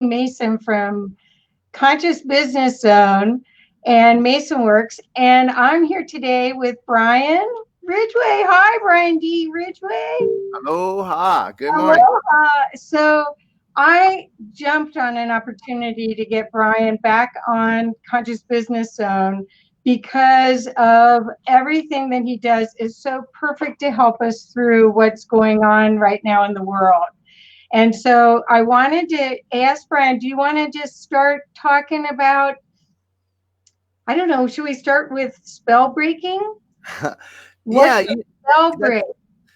Mason from Conscious Business Zone and Mason Works. And I'm here today with Brian Ridgway. Hi, Brian D. Ridgway. Aloha. Good morning. Aloha. So I jumped on an opportunity to get Brian back on Conscious Business Zone because of everything that he does is so perfect to help us through what's going on right now in the world. And so I wanted to ask Brian, do you want to just start talking about, I don't know, should we start with spell breaking? What's yeah, a spell that, break?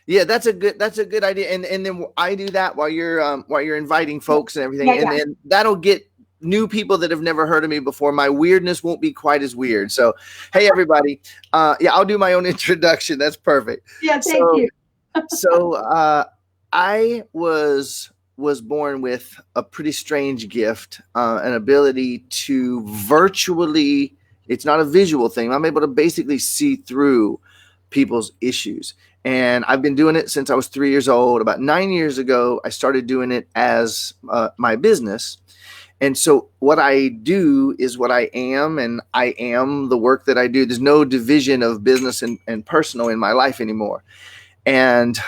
yeah, that's a good idea. And then I do that while you're inviting folks and Yeah, everything, and yeah. then that'll get new people that have never heard of me before. My weirdness won't be quite as weird. So, hey everybody, yeah, I'll do my own introduction. That's perfect. Yeah, thank So you. so I was born with a pretty strange gift, an ability to virtually. It's not a visual thing. I'm able to basically see through people's issues. And I've been doing it since I was 3 years old. About 9 years ago, I started doing it as my business. And so, what I do is what I am, and I am the work that I do. There's no division of business and personal in my life anymore. And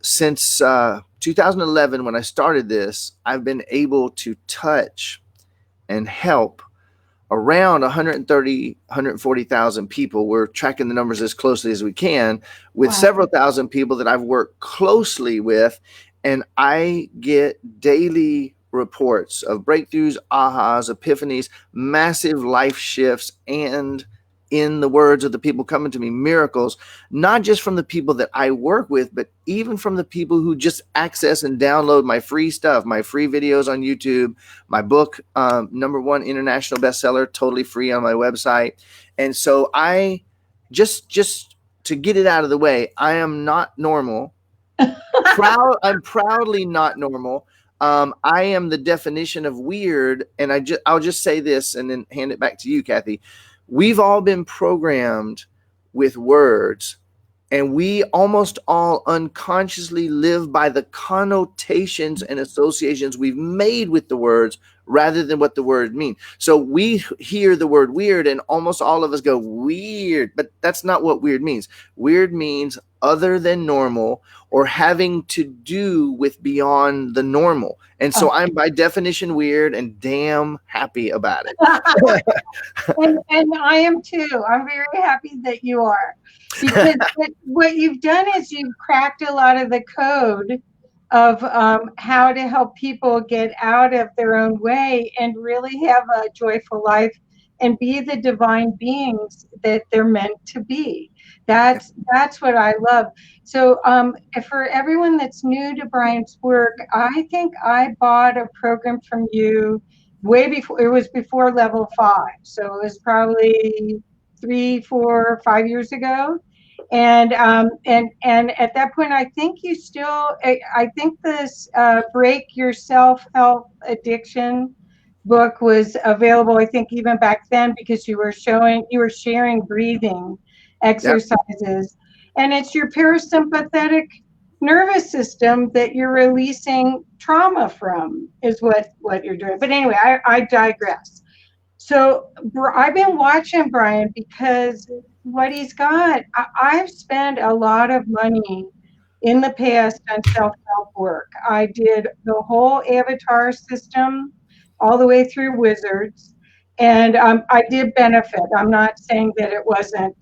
since 2011, when I started this, I've been able to touch and help around 130, 140,000 people. We're tracking the numbers as closely as we can with Wow. several thousand people that I've worked closely with. And I get daily reports of breakthroughs, ahas, epiphanies, massive life shifts, and in the words of the people coming to me, miracles, not just from the people that I work with, but even from the people who just access and download my free stuff, my free videos on YouTube, my book, #1 international bestseller, totally free on my website. And so I just to get it out of the way, I am not normal. I'm proudly not normal. I am the definition of weird, and I'll just say this and then hand it back to you, Kathy. We've all been programmed with words, and we almost all unconsciously live by the connotations and associations we've made with the words rather than what the word means. So we hear the word weird, and almost all of us go weird, but that's not what weird means. Weird means other than normal, or having to do with beyond the normal. And so I'm by definition weird, and damn happy about it. And I am too. I'm very happy that you are. Because what you've done is you've cracked a lot of the code of how to help people get out of their own way and really have a joyful life and be the divine beings that they're meant to be. That's what I love. So for everyone that's new to Brian's work, I think I bought a program from you way before. It was before level 5, so it was probably 3, 4, 5 years ago. And at that point, I think you still, I think this Break Your Self-Help Addiction book was available, I think, even back then, because you were sharing breathing Yep. exercises. And it's your parasympathetic nervous system that you're releasing trauma from, is what you're doing. But anyway, I digress. So I've been watching Brian because what he's got, I've spent a lot of money in the past on self-help work. I did the whole avatar system all the way through Wizards, and I did benefit. I'm not saying that it wasn't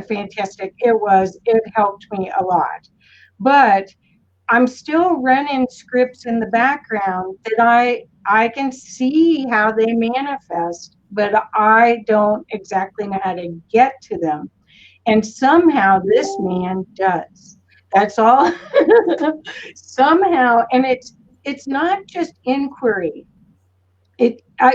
fantastic. It helped me a lot, but I'm still running scripts in the background that I can see how they manifest, but I don't exactly know how to get to them. And somehow this man does. That's all. Somehow, and it's not just inquiry.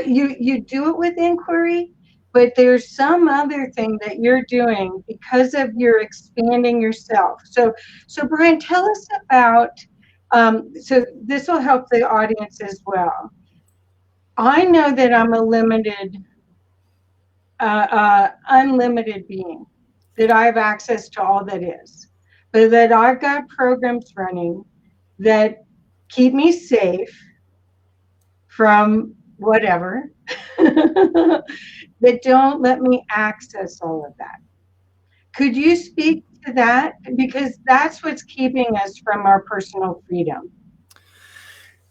You do it with inquiry, but there's some other thing that you're doing because of your expanding yourself. So Brian, tell us about. So this will help the audience as well. I know that I'm a unlimited being, that I have access to all that is, but that I've got programs running that keep me safe from whatever that don't let me access all of that. Could you speak to that? Because that's what's keeping us from our personal freedom.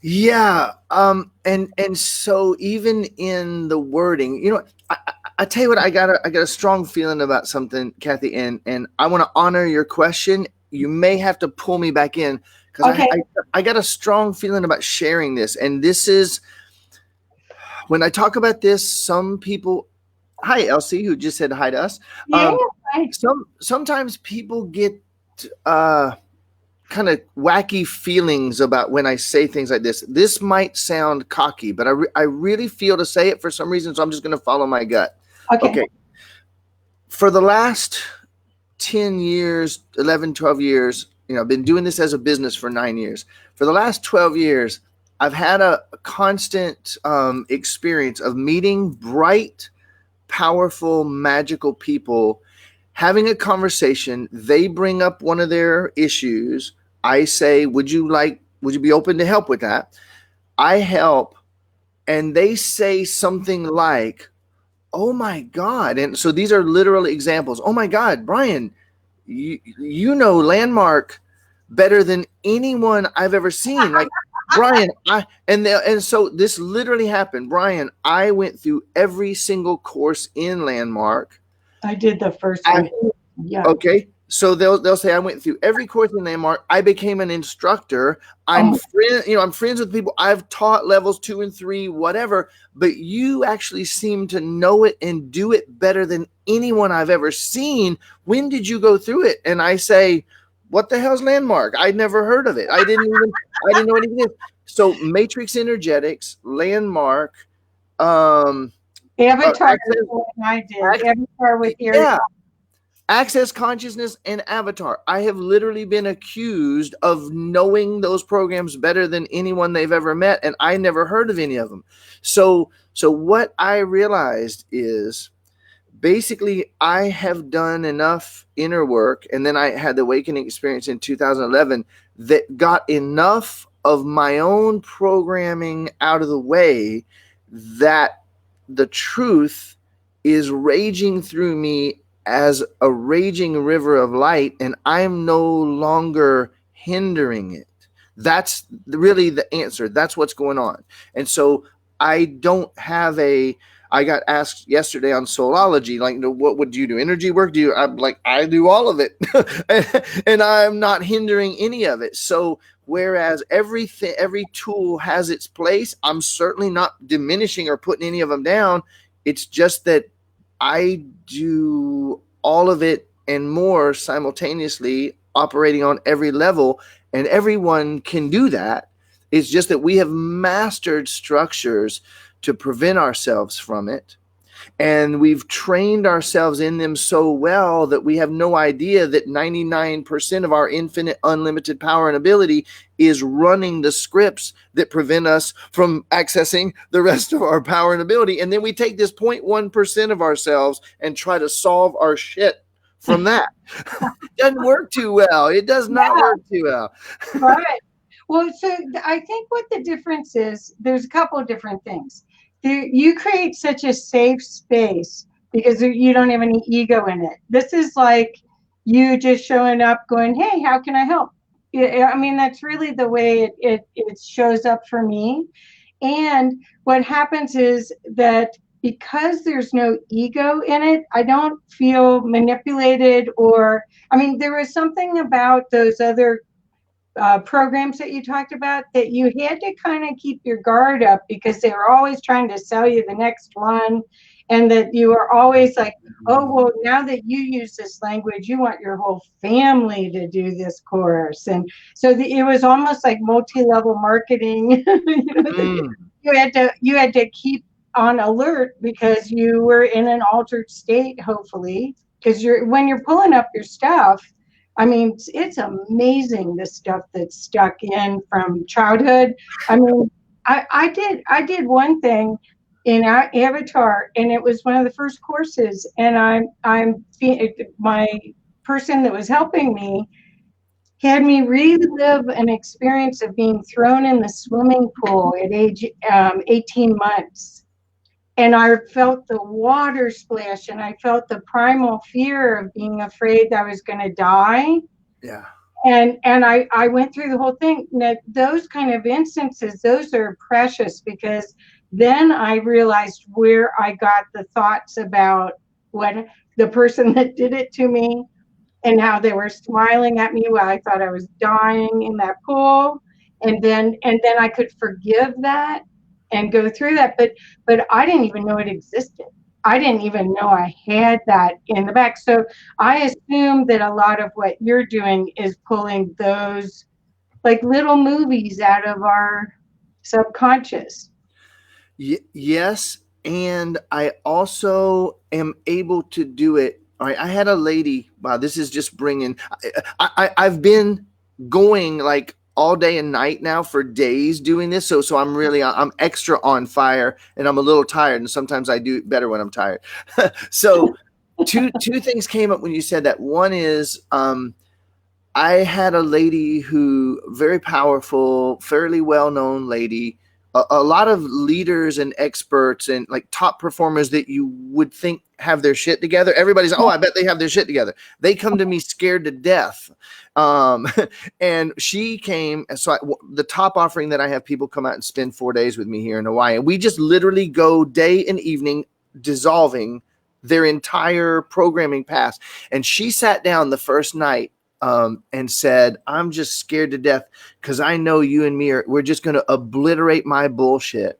Yeah, and so even in the wording, I tell you what, I got a strong feeling about something, Kathy, and I want to honor your question. You may have to pull me back in because Okay. I got a strong feeling about sharing this, and this is when I talk about this. Some people, hi Elsie, who just said hi to us. Yeah. Sometimes people get uh kind of wacky feelings about when I say things like this. This might sound cocky, but I really feel to say it for some reason, so I'm just going to follow my gut. Okay. Okay. For the last 10 years, 11, 12 years, I've been doing this as a business for 9 years. For the last 12 years, I've had a constant experience of meeting bright, powerful, magical people, having a conversation. They bring up one of their issues. I say, would you be open to help with that? I help, and they say something like, oh my God. And so these are literal examples. Oh my God, Brian, you know Landmark better than anyone I've ever seen. Like, Brian, and so this literally happened. Brian, I went through every single course in Landmark. I did the first I one. Yeah. Okay. So they'll say I went through every course in Landmark. I became an instructor. Oh, I'm friends with people. I've taught levels 2 and 3, whatever. But you actually seem to know it and do it better than anyone I've ever seen. When did you go through it? And I say, what the hell's Landmark? I'd never heard of it. I didn't know anything. So Matrix Energetics, Landmark, um, Avatar is access, the one I did. Avatar with Eric. yeah, Access Consciousness and Avatar. I have literally been accused of knowing those programs better than anyone they've ever met, and I never heard of any of them. So what I realized is basically I have done enough inner work, and then I had the awakening experience in 2011 that got enough of my own programming out of the way that the truth is raging through me as a raging river of light, and I'm no longer hindering it. That's really the answer. That's what's going on. And so I don't have a I got asked yesterday on Soulology, like, what would you do? Energy work? I'm like, I do all of it, and I'm not hindering any of it. So, whereas every tool has its place, I'm certainly not diminishing or putting any of them down. It's just that I do all of it and more simultaneously, operating on every level, and everyone can do that. It's just that we have mastered structures to prevent ourselves from it. And we've trained ourselves in them so well that we have no idea that 99% of our infinite, unlimited power and ability is running the scripts that prevent us from accessing the rest of our power and ability. And then we take this 0.1% of ourselves and try to solve our shit from that. It doesn't work too well. It does not work too well. Right. Well, so I think what the difference is, there's a couple of different things. You create such a safe space because you don't have any ego in it. This is like you just showing up going, hey, how can I help? I mean, that's really the way it shows up for me. And what happens is that because there's no ego in it, I don't feel manipulated I mean, there was something about those other programs that you talked about that you had to kind of keep your guard up because they were always trying to sell you the next one, and that you were always like, oh, well, now that you use this language, you want your whole family to do this course. And so it was almost like multi-level marketing. Mm. You had to keep on alert because you were in an altered state, hopefully, because when you're pulling up your stuff, I mean, it's amazing the stuff that's stuck in from childhood. I mean, I did one thing in our Avatar, and it was one of the first courses, and my person that was helping me, had me relive an experience of being thrown in the swimming pool at age 18 months. And I felt the water splash, and I felt the primal fear of being afraid that I was going to die. Yeah. And I went through the whole thing. Now, those kind of instances, those are precious, because then I realized where I got the thoughts about what the person that did it to me, and how they were smiling at me while I thought I was dying in that pool. And then I could forgive that and go through that. But I didn't even know it existed. I didn't even know I had that in the back. So I assume that a lot of what you're doing is pulling those like little movies out of our subconscious. Yes, and I also am able to do it. All right, I had a lady. Wow, this is just bringing. I've been going like all day and night now for days doing this. So I'm extra on fire, and I'm a little tired. And sometimes I do better when I'm tired. So two things came up when you said that. One is I had a lady who very powerful, fairly well known lady. A lot of leaders and experts and like top performers that you would think have their shit together. Everybody's, oh, I bet they have their shit together. They come to me scared to death. Um, and she came. So the top offering that I have people come out and spend 4 days with me here in Hawaii. And we just literally go day and evening dissolving their entire programming past. And she sat down the first night and said, I'm just scared to death because I know you and me we're just going to obliterate my bullshit.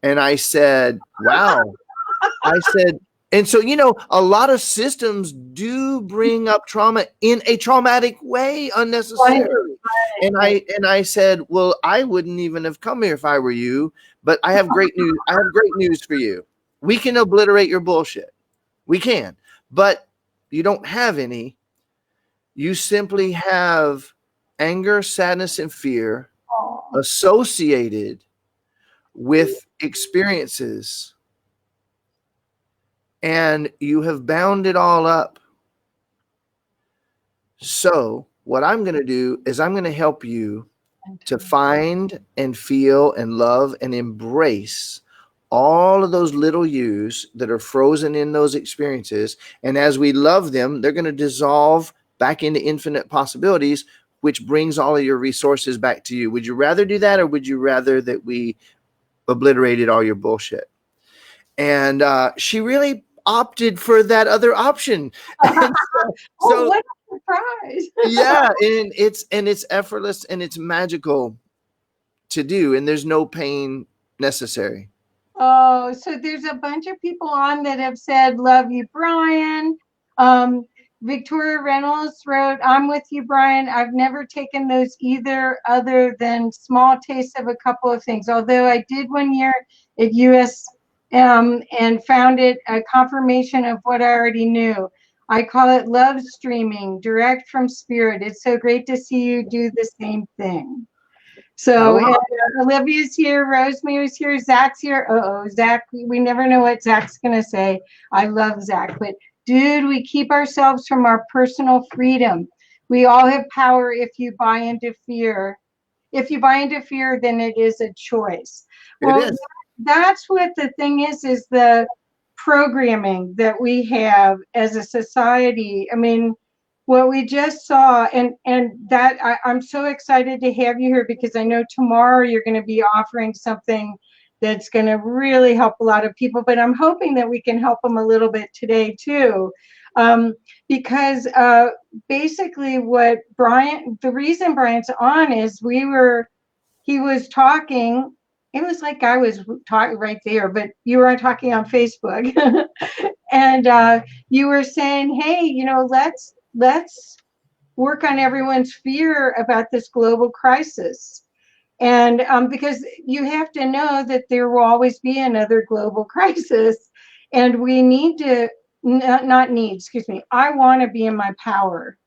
And I said, wow. I said, and so, a lot of systems do bring up trauma in a traumatic way unnecessarily. And I said, well, I wouldn't even have come here if I were you, but I have great news. I have great news for you. We can obliterate your bullshit. We can, but you don't have any. You simply have anger, sadness, and fear associated with experiences, and you have bound it all up. So what I'm going to do is I'm going to help you to find and feel and love and embrace all of those little yous that are frozen in those experiences. And as we love them, they're going to dissolve back into infinite possibilities, which brings all of your resources back to you. Would you rather do that, or would you rather that we obliterated all your bullshit? And she really opted for that other option. So what a surprise. Yeah, and it's effortless and it's magical to do, and there's no pain necessary. Oh, so there's a bunch of people on that have said, love you, Brian. Victoria Reynolds wrote, I'm with you, Brian. I've never taken those either, other than small tastes of a couple of things. Although I did one year at USM and found it a confirmation of what I already knew. I call it love streaming, direct from spirit. It's so great to see you do the same thing. So Olivia's here, Rosemary's here, Zach's here. Zach, we never know what Zach's going to say. I love Zach, but dude, we keep ourselves from our personal freedom. We all have power if you buy into fear. If you buy into fear, then it is a choice. Well, that's what the thing is the programming that we have as a society. I mean, what we just saw, and that I'm so excited to have you here, because I know tomorrow you're going to be offering something that's going to really help a lot of people, but I'm hoping that we can help them a little bit today too. Because basically the reason Brian's on is he was talking, it was like I was talking right there, but you were talking on Facebook and you were saying, hey, let's work on everyone's fear about this global crisis. And because you have to know that there will always be another global crisis, and we need to not need, excuse me, I want to be in my power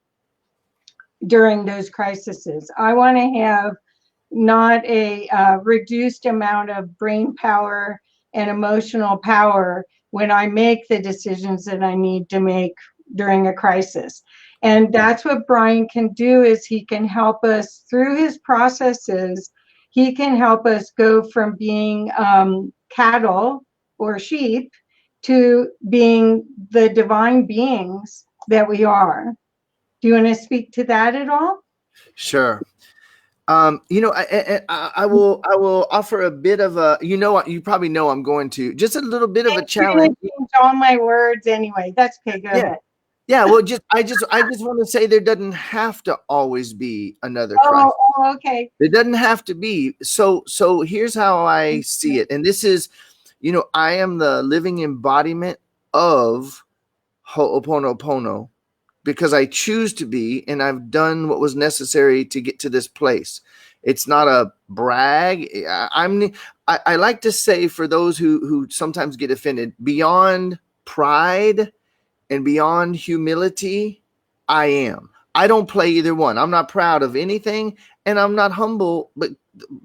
during those crises. I want to have not a reduced amount of brain power and emotional power when I make the decisions that I need to make during a crisis. And that's what Brian can do, is he can help us through his processes. He can help us go from being cattle or sheep to being the divine beings that we are. Do you want to speak to that at all? Sure. I will offer a bit of a, you probably know I'm going to, just a little bit of a You're going challenge. to change all my words anyway. That's okay. Go Yeah. ahead. Yeah. Well, I just want to say there doesn't have to always be another Oh, Christ. okay. It doesn't have to be. So here's how I see it. And this is, I am the living embodiment of Ho'oponopono because I choose to be, and I've done what was necessary to get to this place. It's not a brag. I like to say, for those who sometimes get offended, beyond pride and beyond humility, I am. I don't play either one. I'm not proud of anything, and I'm not humble, but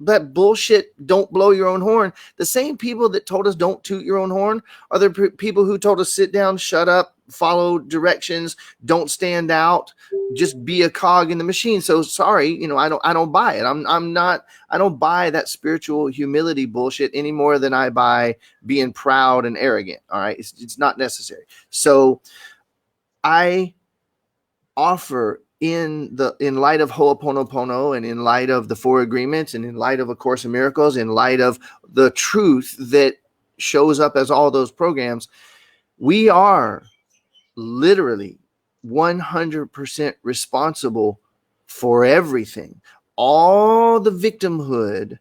that bullshit, don't blow your own horn. The same people that told us don't toot your own horn are the people who told us sit down, shut up, follow directions, don't stand out, just be a cog in the machine. So sorry, I don't buy it. I don't buy that spiritual humility bullshit any more than I buy being proud and arrogant. All right. It's not necessary. So I offer, in light of Ho'oponopono, and in light of the Four Agreements, and in light of A Course in Miracles, in light of the truth that shows up as all those programs, we are literally 100% responsible for everything. All the victimhood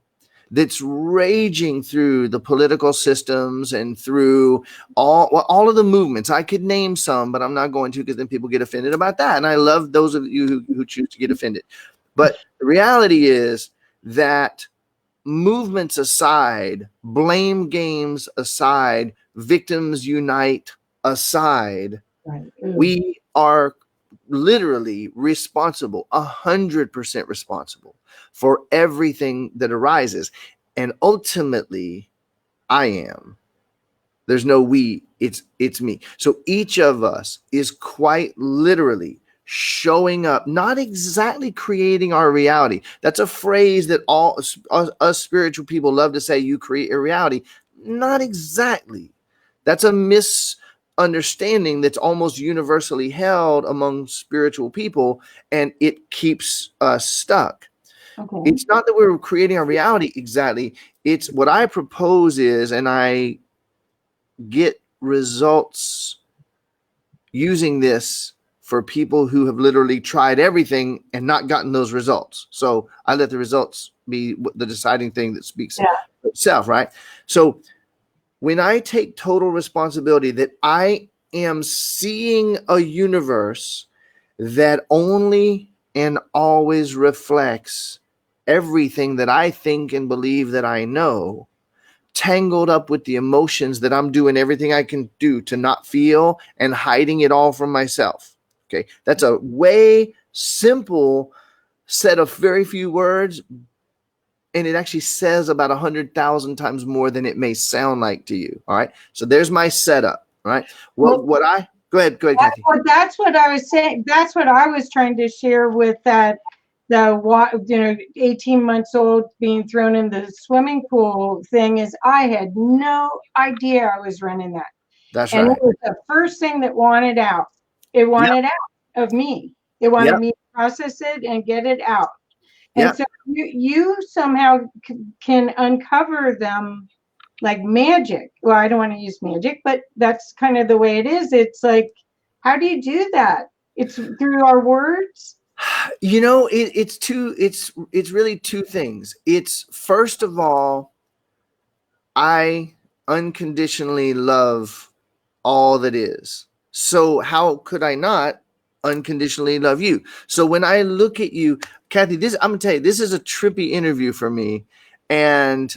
that's raging through the political systems and through all of the movements. I could name some, but I'm not going to, because then people get offended about that. And I love those of you who choose to get offended. But the reality is that, movements aside, blame games aside, victims unite aside, Right. we are literally responsible, 100% responsible for everything that arises. And ultimately, I am. There's no we, it's me. So each of us is quite literally showing up, not exactly creating our reality. That's a phrase that all us spiritual people love to say, you create a reality. Not exactly. That's a misunderstanding that's almost universally held among spiritual people, and it keeps us stuck. Okay. It's not that we're creating our reality exactly. It's what I propose is, and I get results using this for people who have literally tried everything and not gotten those results. So I let the results be the deciding thing that speaks for itself, right? So when I take total responsibility that I am seeing a universe that only and always reflects everything that I think and believe that I know, tangled up with the emotions that I'm doing everything I can do to not feel and hiding it all from myself. Okay. That's a way simple set of very few words, and it actually says about 100,000 times more than it may sound like to you. All right. So there's my setup. All right. Go ahead, Kathy. Well, that's what I was saying. That's what I was trying to share with that, 18 months old being thrown in the swimming pool thing, is I had no idea I was running that. That's And right. it was the first thing that wanted out. It wanted out of me. It wanted me to process it and get it out. And so you somehow can uncover them like magic. Well, I don't want to use magic, but that's kind of the way it is. It's like, how do you do that? It's through our words. It's really two things. It's, first of all, I unconditionally love all that is. So how could I not unconditionally love you? So when I look at you, Kathy, I'm gonna tell you, this is a trippy interview for me. And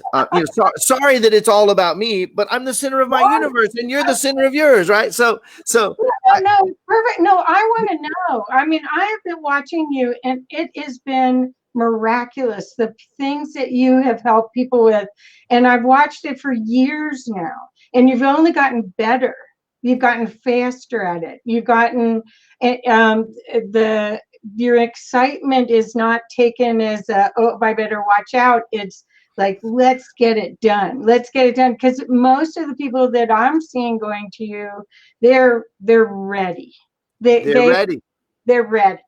sorry that it's all about me, but I'm the center of my universe, and you're the center of yours, right? So no, perfect. No, I want to know. I mean, I have been watching you, and it has been miraculous, the things that you have helped people with. And I've watched it for years now, and you've only gotten better. You've gotten faster at it. You've gotten the your excitement is not taken as a, oh, I better watch out. It's like, let's get it done. Let's get it done. Because most of the people that I'm seeing going to you, they're ready. They They're they ready. they're ready.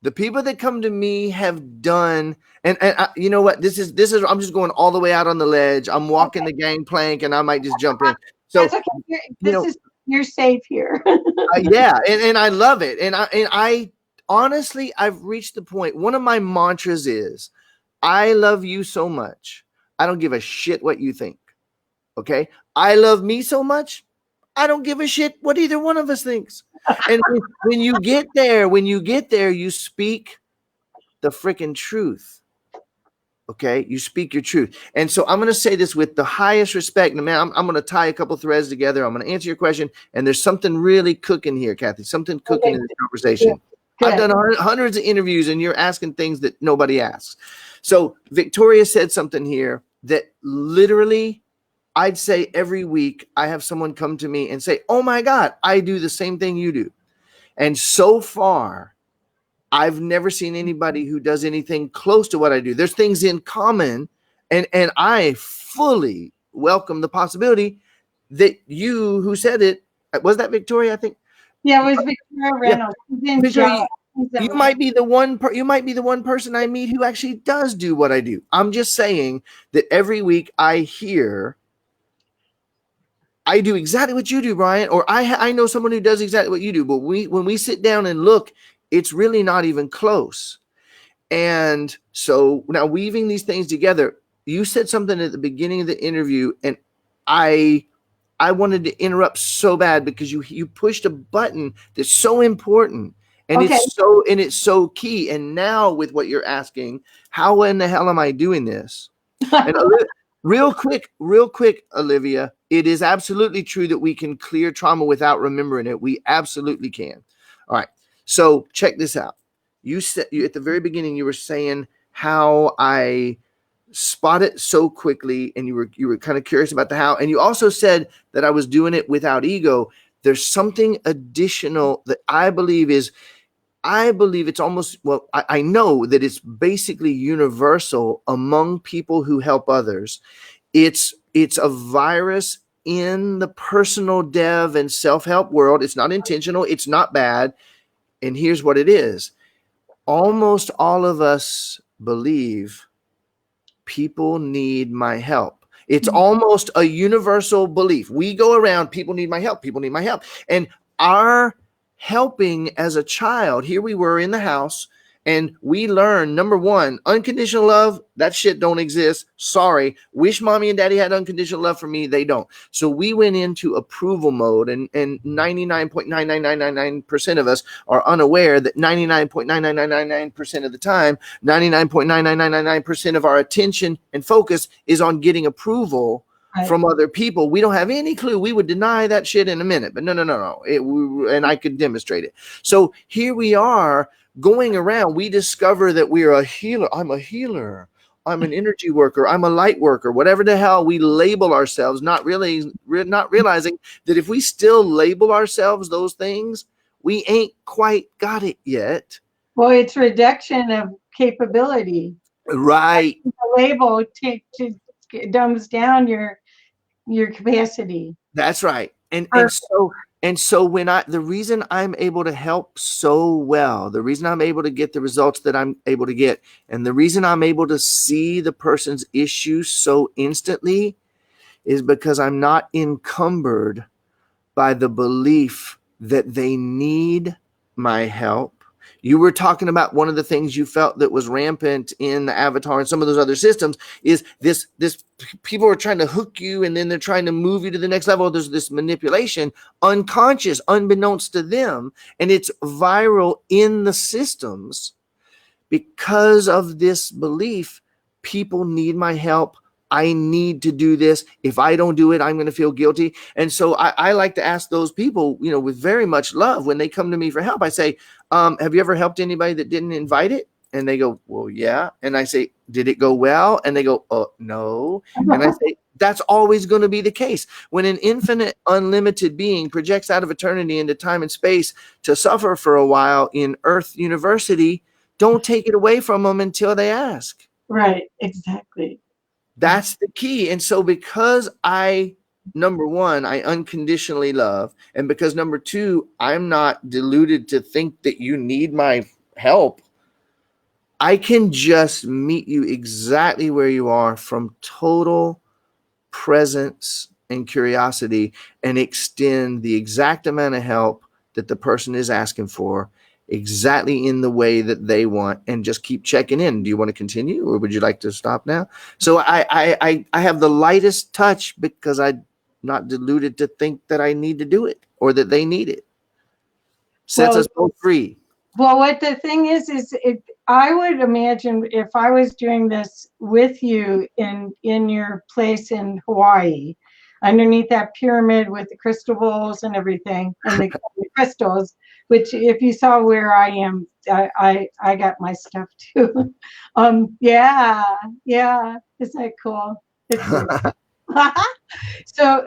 The people that come to me have done, and you know what? This is. I'm just going all the way out on the ledge. I'm walking Okay, the gangplank, and I might just jump in. that's So, okay. you This know, is you're safe here. yeah, and I love it, and I honestly, I've reached the point. One of my mantras is, I love you so much. I don't give a shit what you think. Okay, I love me so much. I don't give a shit what either one of us thinks. And when you get there, you speak the freaking truth. Okay, you speak your truth. And so I'm going to say this with the highest respect. And man, I'm going to tie a couple threads together. I'm going to answer your question. And there's something really cooking here, Kathy, something cooking Okay, in this good, conversation. I've good. done hundreds of interviews, and you're asking things that nobody asks. So Victoria said something here that literally, I'd say every week I have someone come to me and say, oh my God, I do the same thing you do. And so far, I've never seen anybody who does anything close to what I do. There's things in common, and I fully welcome the possibility that you who said it, was that Victoria, I think? Yeah, it was Victoria Yeah. Reynolds. She's in Victoria, jaw. She's you amazing. might be the one person I meet who actually does do what I do. I'm just saying that every week I hear I do exactly what you do, Brian, or I know someone who does exactly what you do. But when we sit down and look, it's really not even close. And so now, weaving these things together, you said something at the beginning of the interview, and I I wanted to interrupt so bad because you pushed a button that's so important, and Okay. it's so key. And now, with what you're asking, how in the hell am I doing this? And real quick, Olivia, it is absolutely true that we can clear trauma without remembering it. We absolutely can. All right. So check this out. You said at the very beginning, you were saying how I spot it so quickly, and you were kind of curious about the how. And you also said that I was doing it without ego. There's something additional that I believe it's almost, well, I know that it's basically universal among people who help others. It's a virus in the personal dev and self-help world. It's not intentional, it's not bad. And here's what it is. Almost all of us believe people need my help. It's almost a universal belief. We go around, people need my help, people need my help. And our helping as a child, here we were in the house, and we learned, number one, unconditional love, that shit don't exist. Sorry. Wish mommy and daddy had unconditional love for me. They don't. So we went into approval mode, and 99.99999% of us are unaware that 99.99999% of the time, 99.99999% of our attention and focus is on getting approval Right. from other people. We don't have any clue. We would deny that shit in a minute, but no. And I could demonstrate it. So here we are going around. We discover that we are a healer. I'm a healer. I'm an energy worker. I'm a light worker. Whatever the hell we label ourselves, not realizing that if we still label ourselves those things, we ain't quite got it yet. Well, it's reduction of capability. Right. The label dumbs down your capacity. That's right. And so when the reason I'm able to help so well, the reason I'm able to get the results that I'm able to get, and the reason I'm able to see the person's issue so instantly is because I'm not encumbered by the belief that they need my help. You were talking about one of the things you felt that was rampant in the Avatar and some of those other systems is this people are trying to hook you, and then they're trying to move you to the next level. There's this manipulation, unconscious, unbeknownst to them, and it's viral in the systems because of this belief. People need my help. I need to do this. If I don't do it, I'm going to feel guilty. And so I like to ask those people, with very much love, when they come to me for help, I say, have you ever helped anybody that didn't invite it? And they go, well, yeah. And I say, did it go well? And they go, oh, no. And I say, That's always going to be the case. When an infinite, unlimited being projects out of eternity into time and space to suffer for a while in Earth University, don't take it away from them until they ask. Right. Exactly. That's the key. And so, because number one, I unconditionally love, and because number two, I'm not deluded to think that you need my help, I can just meet you exactly where you are from total presence and curiosity and extend the exact amount of help that the person is asking for exactly in the way that they want, and just keep checking in. Do you want to continue, or would you like to stop now? So I have the lightest touch because I'm not deluded to think that I need to do it or that they need it. Sets Well, us both free. well, what the thing is I would imagine if I was doing this with you in your place in Hawaii, underneath that pyramid with the crystal bowls and everything, and the crystals, which if you saw where I am, I got my stuff too. Yeah, yeah, isn't that cool? It's so,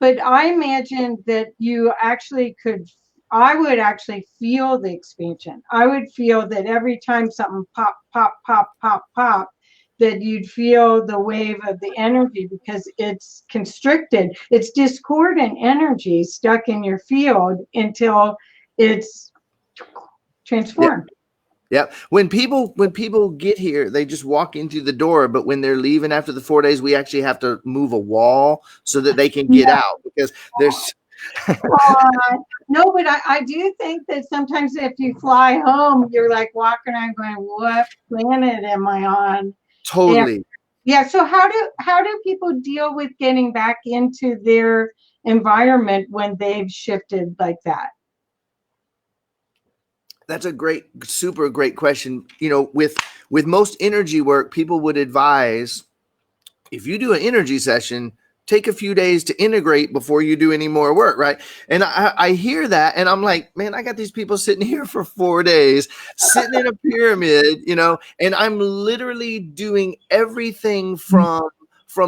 but I imagine that you actually could, I would actually feel the expansion. I would feel that every time something pop, pop, pop, pop, pop, that you'd feel the wave of the energy because it's constricted. It's discordant energy stuck in your field until it's transformed. Yeah. When people get here, they just walk into the door, but when they're leaving after the 4 days, we actually have to move a wall so that they can get Yeah. out, because there's No, but I do think that sometimes if you fly home, you're like walking around going, "What planet am I on?" And totally. yeah, so how do people deal with getting back into their environment when they've shifted like that? That's a super great question. With most energy work, people would advise, if you do an energy session, take a few days to integrate before you do any more work, right? And I hear that, and I'm like, man, I got these people sitting here for 4 days, sitting in a pyramid, and I'm literally doing everything from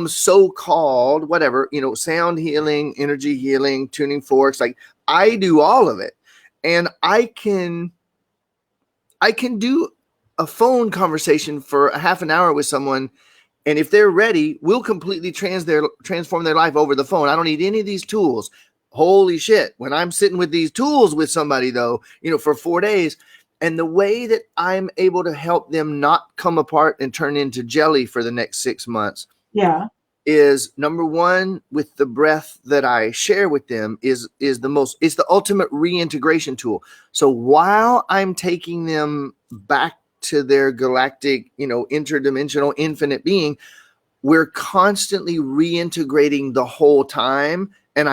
so-called whatever, sound healing, energy healing, tuning forks. Like, I do all of it, and I can do a phone conversation for a half an hour with someone, and if they're ready, we'll completely transform their life over the phone. I don't need any of these tools. Holy shit. When I'm sitting with these tools with somebody, though, for 4 days, and the way that I'm able to help them not come apart and turn into jelly for the next 6 months Yeah, is, number one, with the breath that I share with them is it's the ultimate reintegration tool. So while I'm taking them back to their galactic, interdimensional infinite being, we're constantly reintegrating the whole time. And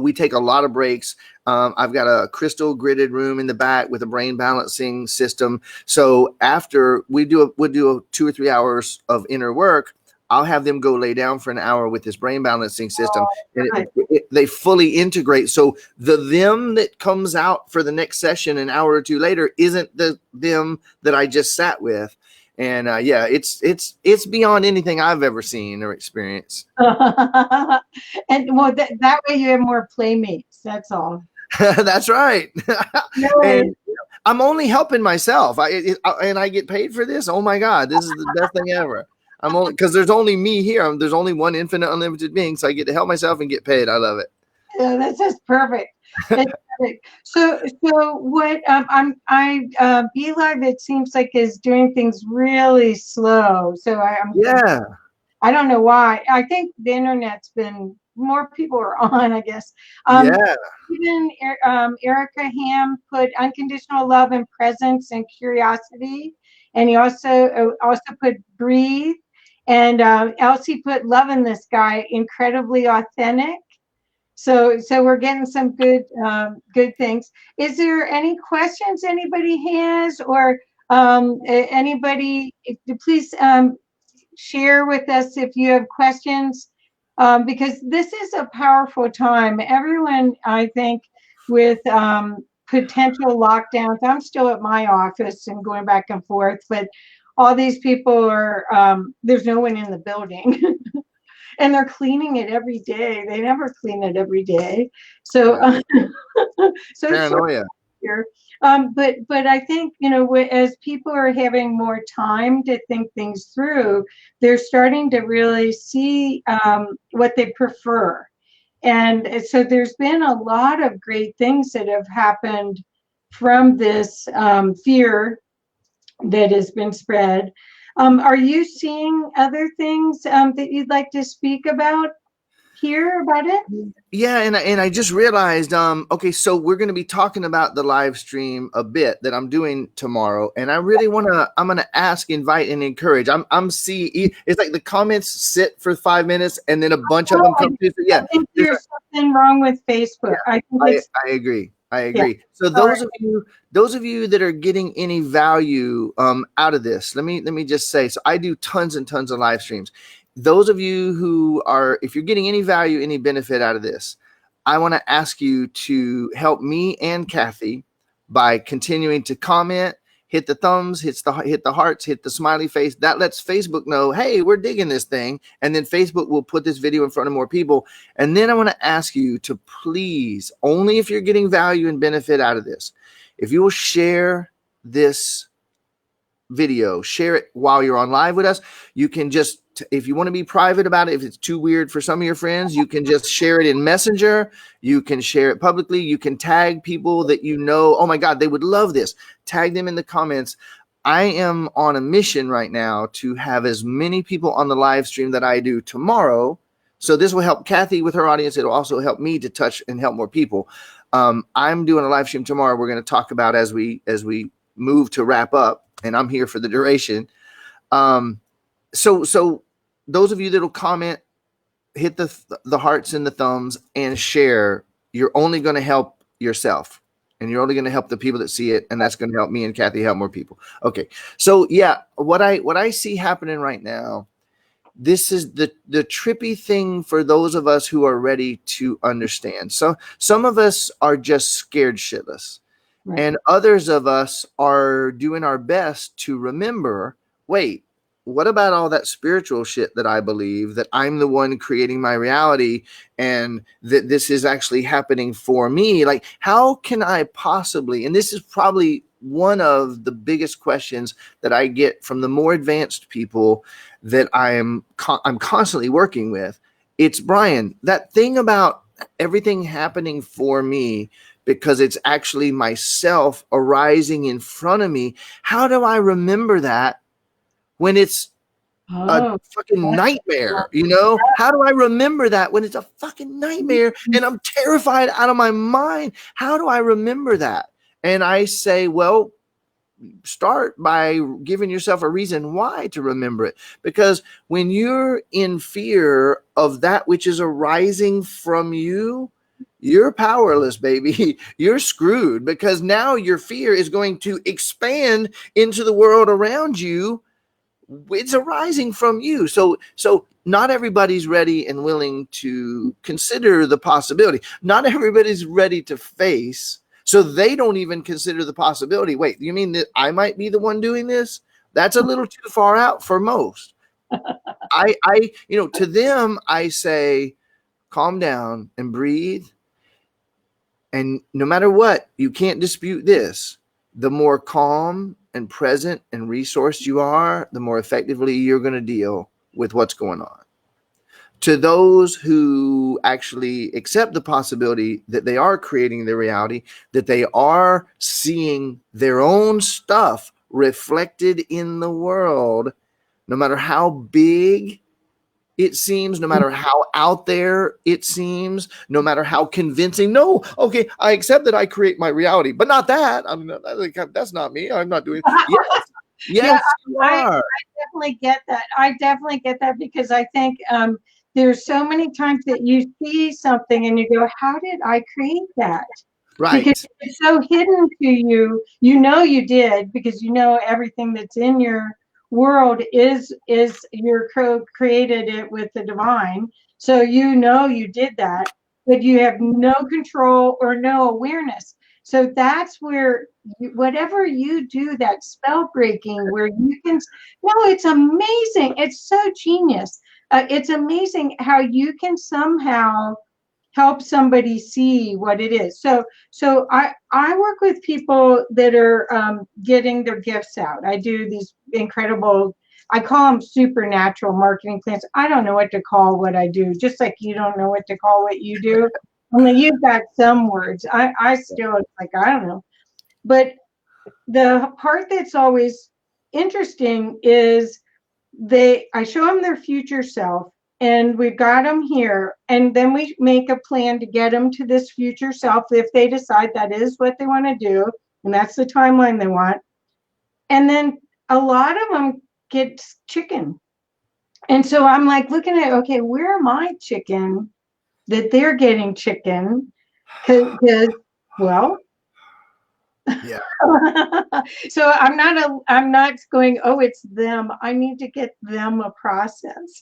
we take a lot of breaks. I've got a crystal gridded room in the back with a brain balancing system. So after we'll do a 2 or 3 hours of inner work, I'll have them go lay down for an hour with this brain balancing system, and right. they fully integrate. So the them that comes out for the next session an hour or two later isn't the them that I just sat with. And yeah, it's beyond anything I've ever seen or experienced. And well, that way you have more playmates. That's all. That's right. No, And I'm only helping myself. And I get paid for this. Oh my God, this is the best thing ever. I'm only because there's only me here. There's only one infinite, unlimited being, so I get to help myself and get paid. I love it. that's just perfect. That's perfect. So what Be Live, it seems like, is doing things really slow. So Yeah, I don't know why. I think the internet's been more people are on, I guess. yeah. Even Erica Ham put unconditional love and presence and curiosity, and he also put breathe. And Elsie put love in this guy, incredibly authentic. So we're getting some good things. Is there any questions anybody has, or anybody? Please share with us if you have questions, because this is a powerful time. Everyone, I think, with potential lockdowns. I'm still at my office and going back and forth, but all these people are. There's no one in the building. and they're cleaning it every day. They never clean it every day. So, Right. so it's sort of Paranoia. here. But I think, as people are having more time to think things through, they're starting to really see what they prefer. And so there's been a lot of great things that have happened from this fear that has been spread. Are you seeing other things that you'd like to speak about here about it? Yeah, and I just realized, okay, so we're going to be talking about the live stream a bit that I'm doing tomorrow, and I really I'm gonna ask, invite, and encourage. It's like the comments sit for 5 minutes, and then a bunch of Oh, them come through. So I yeah, think there's there's something wrong with Facebook. I think it's I agree. I yeah. agree. So All right. those of you that are getting any value out of this, let me just say. So I do tons and tons of live streams. Those of you who are, if you're getting any value, any benefit out of this, I want to ask you to help me and Kathy by continuing to comment, hit the thumbs, hit the hearts, hit the smiley face. That lets Facebook know, hey, we're digging this thing, and then Facebook will put this video in front of more people. And then I want to ask you to please, only if you're getting value and benefit out of this, if you will share this video, share it while you're on live with us. You can just, if you want to be private about it, if it's too weird for some of your friends, you can just share it in Messenger. You can share it publicly. You can tag people that you know, oh my God, they would love this. Tag them in the comments. I am on a mission right now to have as many people on the live stream that I do tomorrow. So this will help Kathy with her audience. It'll also help me to touch and help more people. I'm doing a live stream tomorrow. We're going to talk about as we move to wrap up, and I'm here for the duration. So those of you that'll comment, hit the hearts and the thumbs and share. You're only going to help yourself, and you're only going to help the people that see it, and that's going to help me and Kathy help more people. Okay, so yeah, what I see happening right now. This is the trippy thing for those of us who are ready to understand. So some of us are just scared shitless. Right. And others of us are doing our best to remember, wait, what about all that spiritual shit that I believe, that I'm the one creating my reality and that this is actually happening for me? Like, how can I possibly, and this is probably one of the biggest questions that I get from the more advanced people that I'm constantly working with. It's, Brian, that thing about everything happening for me because it's actually myself arising in front of me. How do I remember that when it's a fucking nightmare? How do I remember that when it's a fucking nightmare and I'm terrified out of my mind? How do I remember that? And I say, well, start by giving yourself a reason why to remember it. Because when you're in fear of that which is arising from you, you're powerless, baby. You're screwed, because now your fear is going to expand into the world around you. It's arising from you. So not everybody's ready and willing to consider the possibility. Not everybody's ready to face. So they don't even consider the possibility. Wait, you mean that I might be the one doing this? That's a little too far out for most. To them, I say, calm down and breathe. And no matter what, you can't dispute this. The more calm and present and resourced you are, the more effectively you're going to deal with what's going on. To those who actually accept the possibility that they are creating their reality, that they are seeing their own stuff reflected in the world, no matter how big it seems, no matter how out there it seems, no matter how convincing. No, okay, I accept that I create my reality, but not that. That's not me. I'm not doing. Yes, you are. I definitely get that. I definitely get that, because I think there's so many times that you see something and you go, how did I create that? Right. Because it's so hidden to you. You did, because everything that's in your world is your created it with the divine. So you did that, but you have no control or no awareness. So that's where whatever you do, that spell breaking, where you can, no, it's amazing. It's so genius. It's amazing how you can somehow help somebody see what it is. So I work with people that are getting their gifts out. I do these incredible, I call them supernatural marketing plans. I don't know what to call what I do, just like you don't know what to call what you do. Only you've got some words. I still, it's like, I don't know. But the part that's always interesting is I show them their future self, and we've got them here, and then we make a plan to get them to this future self if they decide that is what they want to do, and that's the timeline they want. And then a lot of them get chicken, and so I'm like looking at, okay, where am I chicken that they're getting chicken? Because, well, Yeah. so I'm not going, oh, it's them. I need to get them a process.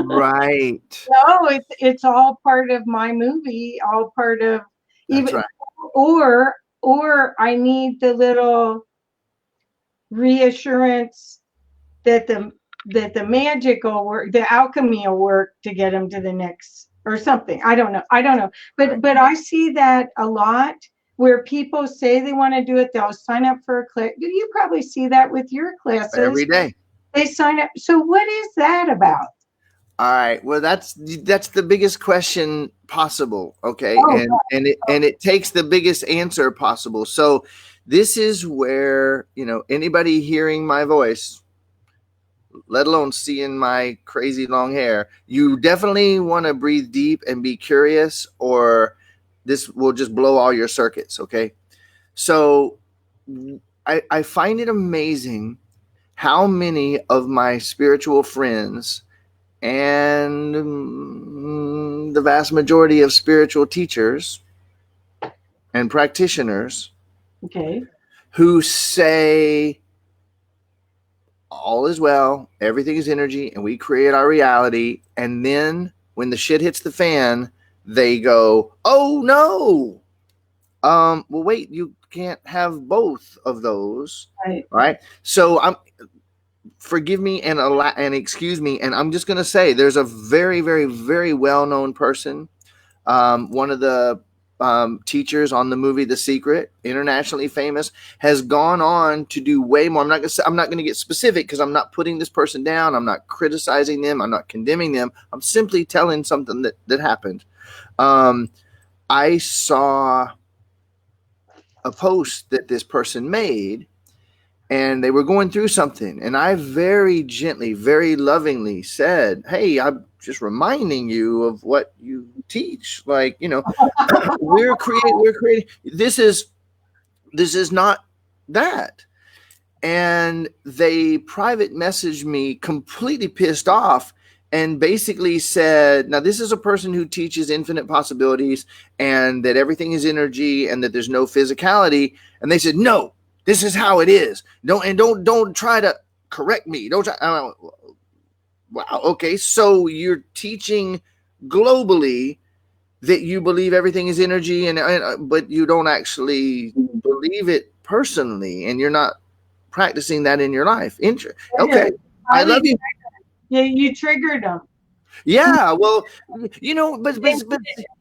Right. No, it's all part of my movie, all part of That's even, right. or I need the little reassurance that the magic will work, the alchemy will work to get them to the next or something. I don't know. Right. But I see that a lot where people say they want to do it, they'll sign up for a class. You probably see that with your classes. Every day. They sign up. So what is that about? All right. Well, that's the biggest question possible. Okay, Oh, and it takes the biggest answer possible. So this is where, anybody hearing my voice, let alone seeing my crazy long hair, you definitely want to breathe deep and be curious, or this will just blow all your circuits. Okay. So I find it amazing how many of my spiritual friends and the vast majority of spiritual teachers and practitioners okay. who say all is well, everything is energy, and we create our reality. And then when the shit hits the fan, they go, "Oh no, well, wait, you can't have both of those, Right. right?" So forgive me and excuse me, and I'm just gonna say there's a very, very, very well known person, one of the teachers on the movie The Secret, internationally famous, has gone on to do way more. I'm not gonna get specific because I'm not putting this person down. I'm not criticizing them. I'm not condemning them. I'm simply telling something that happened. I saw a post that this person made, and they were going through something, and I very gently, very lovingly said, "Hey, I'm just reminding you of what you teach. Like, we're creating. This is not that." And they private messaged me completely pissed off and basically said, "Now, this is a person who teaches infinite possibilities and that everything is energy and that there's no physicality." And they said, "No, this is how it is. Don't try to correct me. Don't try." Wow. Okay. So you're teaching globally that you believe everything is energy, but you don't actually believe it personally, and you're not practicing that in your life. Okay. I love you. Yeah, you triggered them. Yeah. Well,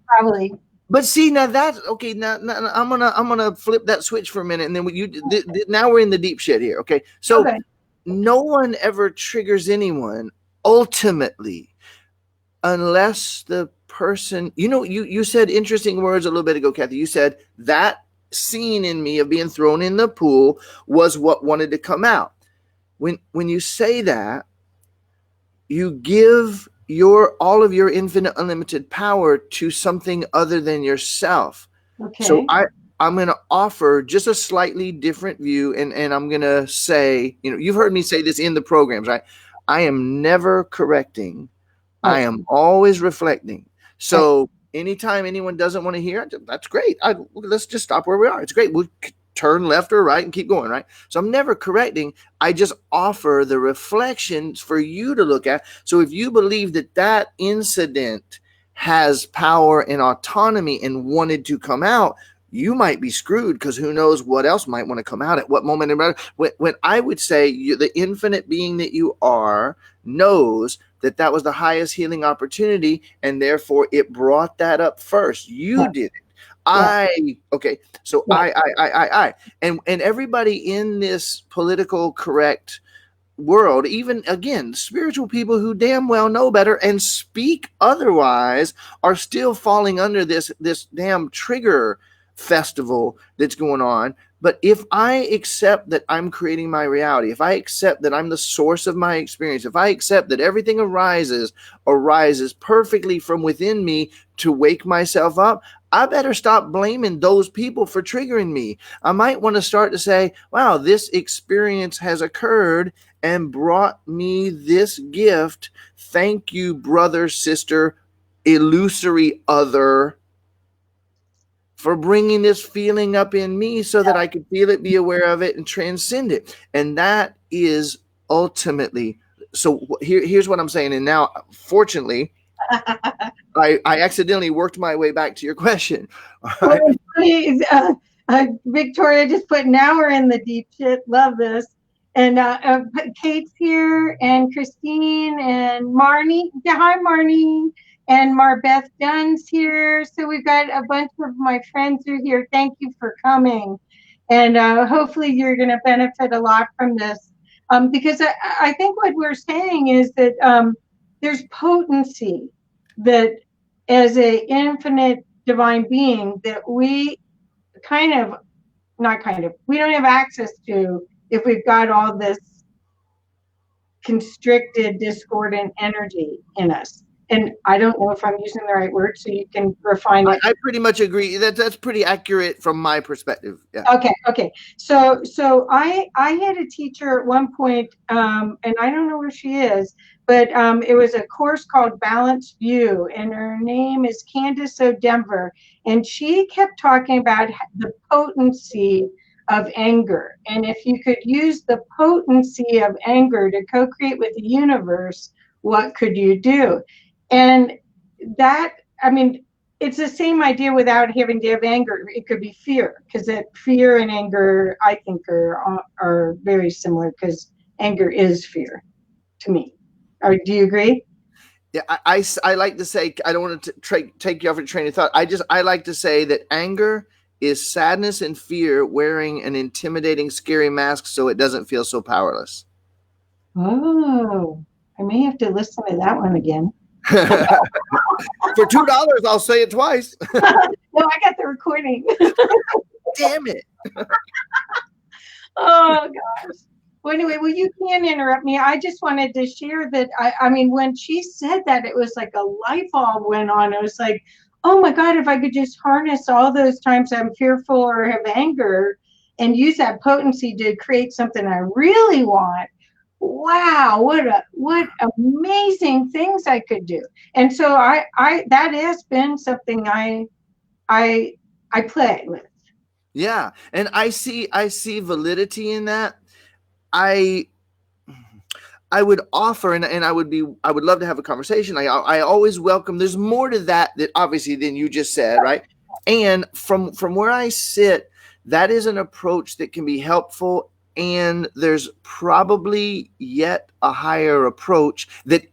Probably. but see, now that's okay. Now I'm gonna flip that switch for a minute, and then now we're in the deep shit here. Okay. So Okay. no one ever triggers anyone ultimately unless the person, you said interesting words a little bit ago, Kathy. You said that scene in me of being thrown in the pool was what wanted to come out. When you say that, you give all of your infinite unlimited power to something other than yourself. Okay. So I'm going to offer just a slightly different view, and I'm going to say, you've heard me say this in the programs, right? I am never correcting. Right. I am always reflecting. So anytime anyone doesn't want to hear, that's great. Let's just stop where we are. It's great. We'll turn left or right and keep going, right? So I'm never correcting. I just offer the reflections for you to look at. So if you believe that incident has power and autonomy and wanted to come out, you might be screwed, because who knows what else might want to come out at what moment. When I would say the infinite being that you are knows that that was the highest healing opportunity, and therefore it brought that up first. You Yeah. did it. Yeah. Okay, so Yeah. and everybody in this political correct world, even again, spiritual people who damn well know better and speak otherwise, are still falling under this damn trigger festival that's going on. But if I accept that I'm creating my reality, if I accept that I'm the source of my experience, if I accept that everything arises perfectly from within me to wake myself up, I better stop blaming those people for triggering me. I might want to start to say, wow, this experience has occurred and brought me this gift. Thank you, brother, sister, illusory other, for bringing this feeling up in me so that I could feel it, be aware of it, and transcend it. And that is ultimately. So here's what I'm saying. And now, fortunately, I accidentally worked my way back to your question. All Well, right. it's funny is, Victoria just put, now we're in the deep shit. Love this. And Kate's here, and Christine, and Marnie. Yeah, hi, Marnie. And Marbeth Dunn's here. So we've got a bunch of my friends who are here. Thank you for coming. And hopefully you're going to benefit a lot from this. Because I think what we're saying is that there's potency that, as a infinite divine being, that we kind of, not kind of, we don't have access to if we've got all this constricted discordant energy in us. And I don't know if I'm using the right word, so you can refine it. I pretty much agree. That's pretty accurate from my perspective. Yeah. Okay. So I had a teacher at one point, and I don't know where she is, but it was a course called Balanced View, and her name is Candace O'Denver, and she kept talking about the potency of anger, and if you could use the potency of anger to co-create with the universe, what could you do? And that, I mean, it's the same idea without having to have anger. It could be fear, because that fear and anger, I think, are very similar, because anger is fear to me. Or do you agree? Yeah, I like to say, I don't want to take you off your train of thought. I like to say that anger is sadness and fear wearing an intimidating, scary mask so it doesn't feel so powerless. Oh, I may have to listen to that one again. For $2, I'll say it twice. No, I got the recording. Damn it. Oh gosh. Well, anyway, well, you can interrupt me. I just wanted to share that I mean, when she said that, it was like a light bulb went on. It was like, oh my God, if I could just harness all those times I'm fearful or have anger and use that potency to create something I really want. Wow, what amazing things I could do. And so I that has been something I I play with. Yeah, and I see validity in that. I I would offer, and I would love to have a conversation. I always welcome. There's more to that obviously than you just said, right? And from where I sit, that is an approach that can be helpful. And there's probably yet a higher approach that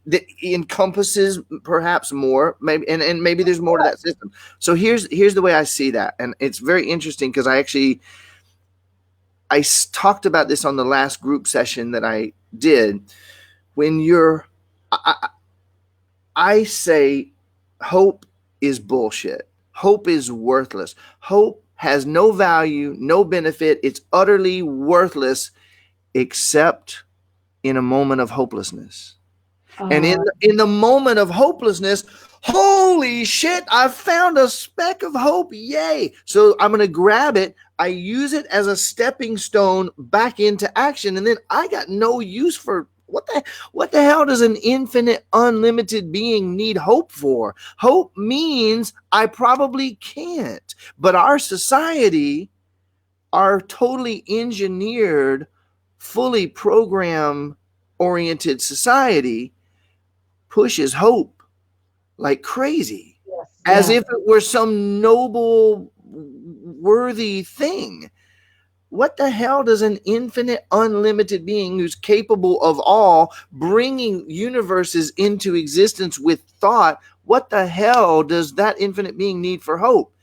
encompasses perhaps more, maybe, and maybe there's more to that system. So here's the way I see that, and it's very interesting because I talked about this on the last group session that I did. When I say hope is bullshit. Hope is worthless. Hope has no value, no benefit. It's utterly worthless except in a moment of hopelessness. And in the moment of hopelessness, holy shit, I found a speck of hope. Yay. So I'm going to grab it. I use it as a stepping stone back into action. And then I got no use for what the hell does an infinite, unlimited being need hope for? Hope means I probably can't. But our society, our totally engineered, fully program oriented society pushes hope like crazy, as if it were some noble, worthy thing. What the hell does an infinite, unlimited being who's capable of all bringing universes into existence with thought, what the hell does that infinite being need for hope?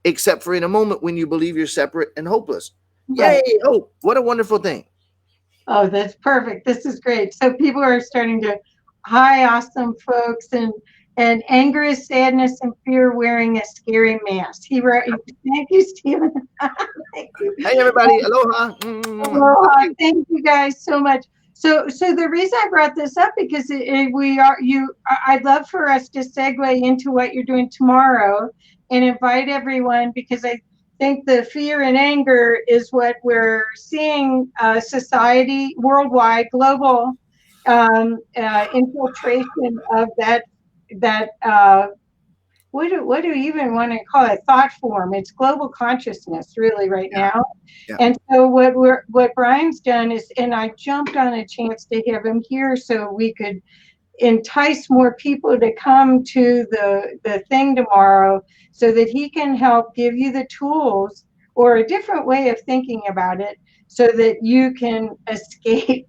Except for in a moment when you believe you're separate and hopeless. Yay, Right. hope. What a wonderful thing. Oh, that's perfect. This is great. So people are starting to, hi, awesome folks, and anger is sadness and fear wearing a scary mask. He wrote, thank you, Stephen. Thank you. Hey, everybody. Aloha. Mwah. Aloha. Thank you guys so much. So the reason I brought this up because we are you. I'd love for us to segue into what you're doing tomorrow and invite everyone because I think the fear and anger is what we're seeing society worldwide, global infiltration of that what do you even want to call it? Thought form. It's global consciousness, really, right Yeah. now. Yeah. And so what Brian's done is, and I jumped on a chance to have him here so we could entice more people to come to the thing tomorrow, so that he can help give you the tools or a different way of thinking about it, so that you can escape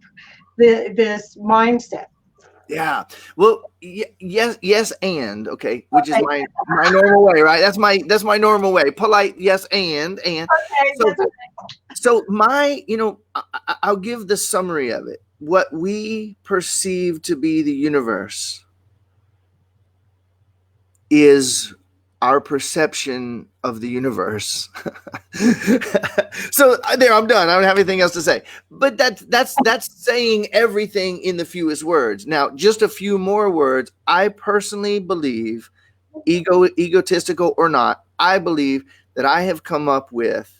this mindset. Yeah. Well, yes, yes, and okay, which is Okay, my normal way, right? That's my normal way. Polite, yes, and okay, so that's okay. so my, I'll give the summary of it. What we perceive to be the universe is our perception of the universe. So there, I'm done. I don't have anything else to say. But that's saying everything in the fewest words. Now, just a few more words. I personally believe, egotistical or not, I believe that I have come up with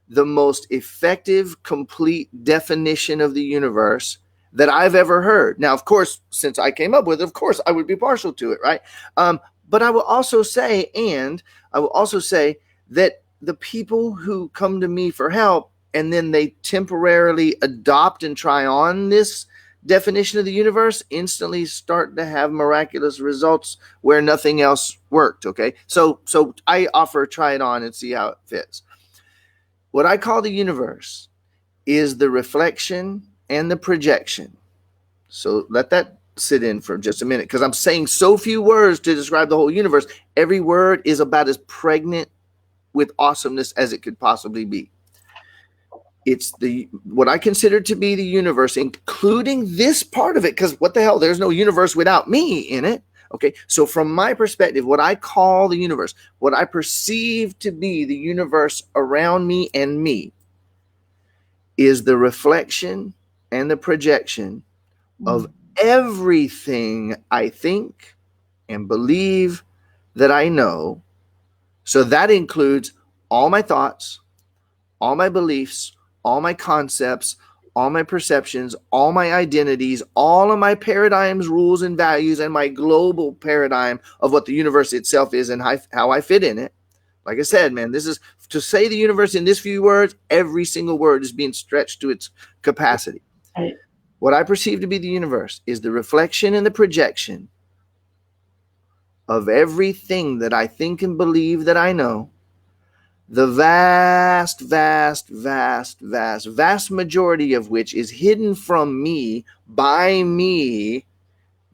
the most effective, complete definition of the universe that I've ever heard. Now, of course, since I came up with it, of course, I would be partial to it, right? But I will also say that the people who come to me for help and then they temporarily adopt and try on this definition of the universe instantly start to have miraculous results where nothing else worked. Okay. So I offer try it on and see how it fits. What I call the universe is the reflection and the projection. So let that sit in for just a minute because I'm saying so few words to describe the whole universe. Every word is about as pregnant with awesomeness as it could possibly be. It's the what I consider to be the universe, including this part of it, because what the hell, there's no universe without me in it. Okay, so from my perspective, what I call the universe, what I perceive to be the universe around me and me, is the reflection and the projection of everything I think and believe that I know. So that includes all my thoughts, all my beliefs, all my concepts, all my perceptions, all my identities, all of my paradigms, rules, and values, and my global paradigm of what the universe itself is and how I fit in it. Like I said, man, this is to say the universe in this few words, every single word is being stretched to its capacity. Right. What I perceive to be the universe is the reflection and the projection of everything that I think and believe that I know, the vast, vast, vast, vast, vast majority of which is hidden from me by me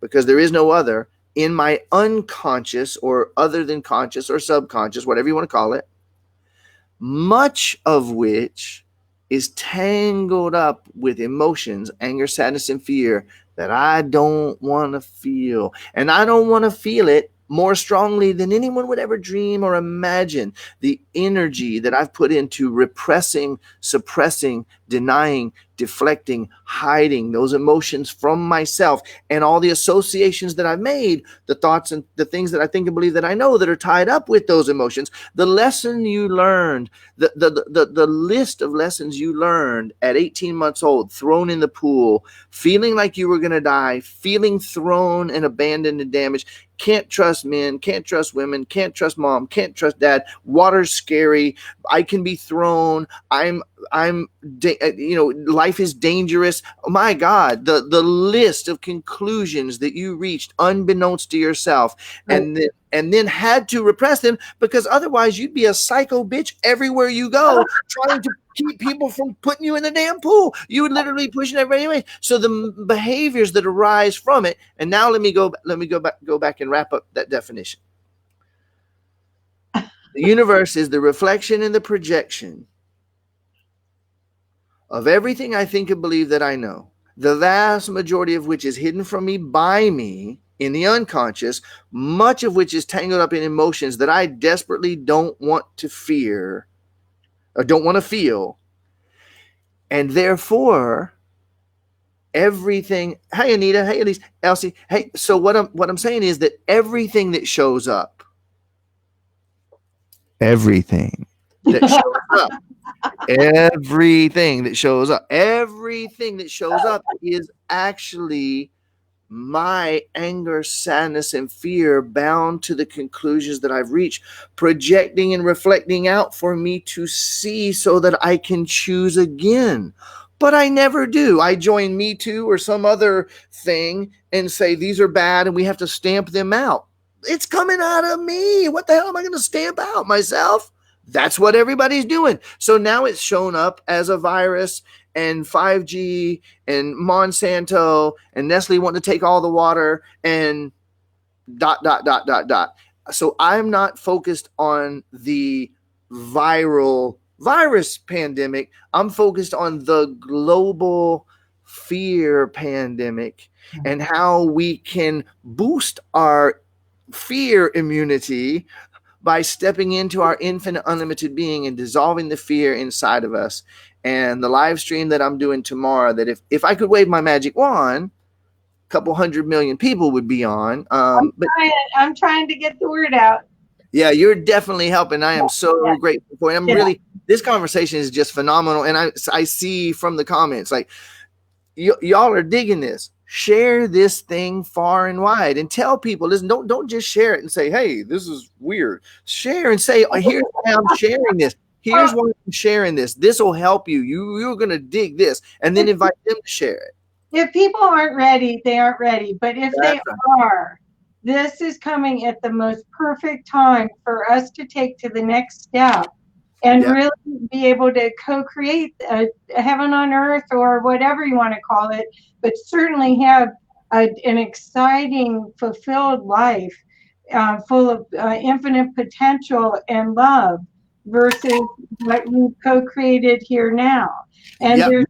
because there is no other in my unconscious or other than conscious or subconscious, whatever you want to call it, much of which is tangled up with emotions, anger, sadness, and fear that I don't want to feel. And I don't want to feel it more strongly than anyone would ever dream or imagine. The energy that I've put into repressing, suppressing, denying, deflecting, hiding those emotions from myself, and all the associations that I've made, the thoughts and the things that I think and believe that I know that are tied up with those emotions, the lesson you learned, the list of lessons you learned at 18 months old, thrown in the pool, feeling like you were going to die, feeling thrown and abandoned and damaged, can't trust men, can't trust women, can't trust mom, can't trust dad, water's scary, I can be thrown, I'm life is dangerous. Oh my God, the list of conclusions that you reached unbeknownst to yourself, Right. and then had to repress them, because otherwise you'd be a psycho bitch everywhere you go, trying to keep people from putting you in the damn pool. You would literally pushing everybody away. So the behaviors that arise from it. And now go back and wrap up that definition. The universe is the reflection and the projection of everything I think and believe that I know, the vast majority of which is hidden from me by me in the unconscious, much of which is tangled up in emotions that I desperately don't want to fear or don't want to feel. And therefore, everything, hey Anita, hey Elise, Elsie, hey, so what I'm saying is that everything that shows up, everything that shows up, everything that shows up, everything that shows up is actually my anger, sadness, and fear bound to the conclusions that I've reached, projecting and reflecting out for me to see so that I can choose again. But I never do. I join Me Too or some other thing and say these are bad and we have to stamp them out. It's coming out of me. What the hell am I going to stamp out? Myself? That's what everybody's doing. So now it's shown up as a virus, and 5G and Monsanto and Nestle want to take all the water and ... So I'm not focused on the viral virus pandemic. I'm focused on the global fear pandemic and how we can boost our fear immunity by stepping into our infinite unlimited being and dissolving the fear inside of us. And the live stream that I'm doing tomorrow, that if I could wave my magic wand, a couple 100 million people would be on. I'm trying to get the word out. Yeah, you're definitely helping. I am so grateful for it. I'm really, this conversation is just phenomenal. And I see from the comments, like, y'all are digging this. Share this thing far and wide and tell people, listen, don't just share it and say, hey, this is weird. Share and say, oh, here's why I'm sharing this. Here's why I'm sharing this. This will help you. You're going to dig this. And then invite them to share it. If people aren't ready, they aren't ready. But if they are, this is coming at the most perfect time for us to take to the next step and really be able to co-create a heaven on earth, or whatever you want to call it, but certainly have an exciting, fulfilled life full of infinite potential and love versus what we co-created here now. And there's,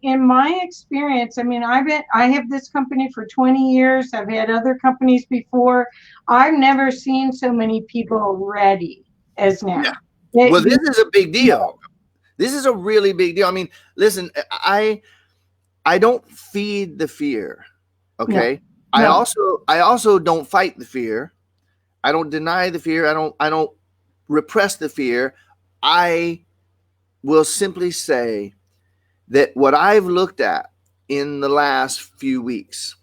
in my experience, I mean, I have this company for 20 years. I've had other companies before. I've never seen so many people ready as now. Yeah. Well, this is a big deal. This is a really big deal. I mean, listen, I don't feed the fear. Okay. No. I also don't fight the fear. I don't deny the fear. I don't repress the fear. I will simply say that what I've looked at in the last few weeks,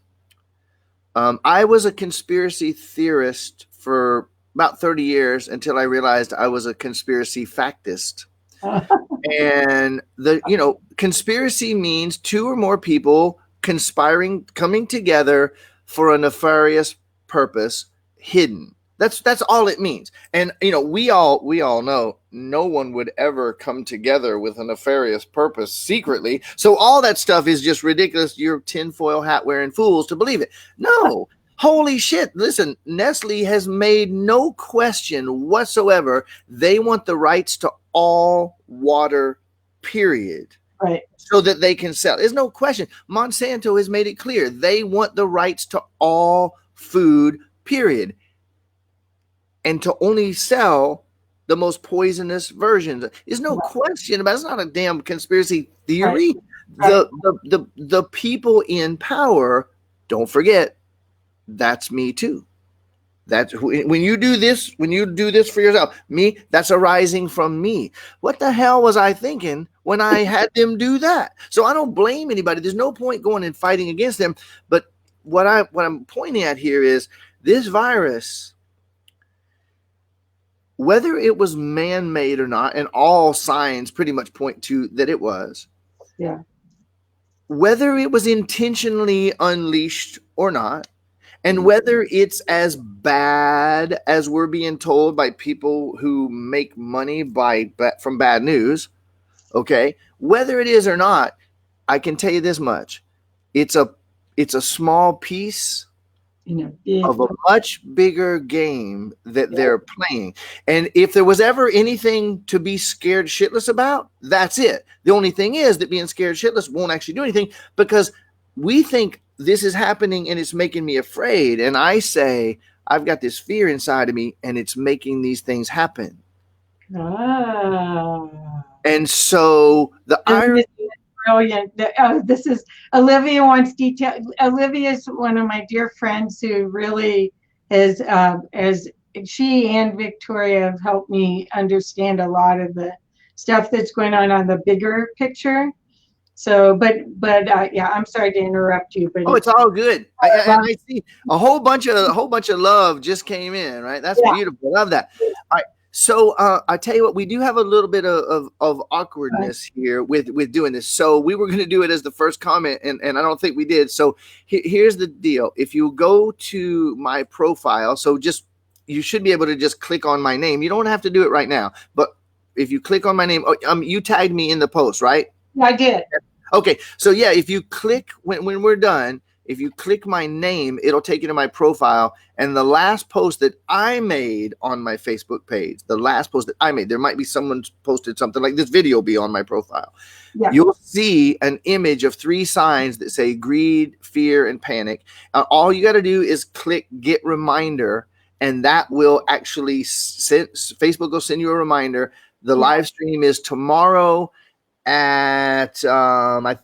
I was a conspiracy theorist for about 30 years until I realized I was a conspiracy factist. And conspiracy means two or more people conspiring, coming together for a nefarious purpose, hidden. That's all it means. And we all know no one would ever come together with a nefarious purpose secretly. So all that stuff is just ridiculous. You're tinfoil hat wearing fools to believe it. No. Holy shit. Listen, Nestle has made no question whatsoever. They want the rights to all water, period. Right. So that they can sell. There's no question. Monsanto has made it clear. They want the rights to all food, period. And to only sell the most poisonous versions. There's no question about it. It's not a damn conspiracy theory. Right. The people in power, don't forget, that's me too. That's when you do this for yourself, me, that's arising from me. What the hell was I thinking when I had them do that? So I don't blame anybody. There's no point going and fighting against them. But what I'm pointing at here is this virus whether it was man-made or not, and all signs pretty much point to that it was, Yeah. whether it was intentionally unleashed or not, and Mm. whether it's as bad as we're being told by people who make money from bad news, okay, whether it is or not, I can tell you this much: it's a small piece In a big of a much bigger game that yeah. they're playing. And if there was ever anything to be scared shitless about, that's it. The only thing is that being scared shitless won't actually do anything, because we think this is happening and it's making me afraid. And I say, I've got this fear inside of me and it's making these things happen. Ah. And so the And irony. this is brilliant. This is Olivia wants detail. Olivia is one of my dear friends who really is, as she and Victoria have helped me understand a lot of the stuff that's going on the bigger picture. So, but yeah, I'm sorry to interrupt you, but Oh, it's it's all good. And love, I see a whole bunch of love just came in. Right, that's yeah. beautiful. Love that. All right. So I tell you what, we do have a little bit of awkwardness here with doing this. So we were going to do it as the first comment, and I don't think we did. So here's the deal: if you go to my profile, so just you should be able to just click on my name. You don't have to do it right now, but if you click on my name, you tagged me in the post, right? I did. Okay, so yeah, if you click when we're done, if you click my name, it'll take you to my profile. And the last post that I made on my Facebook page, the last post that I made, there might be someone posted something like this video be on my profile. Yeah. You'll see an image of 3 signs that say greed, fear, and panic. All you got to do is click get reminder, and that will actually Facebook will send you a reminder. The live stream is tomorrow at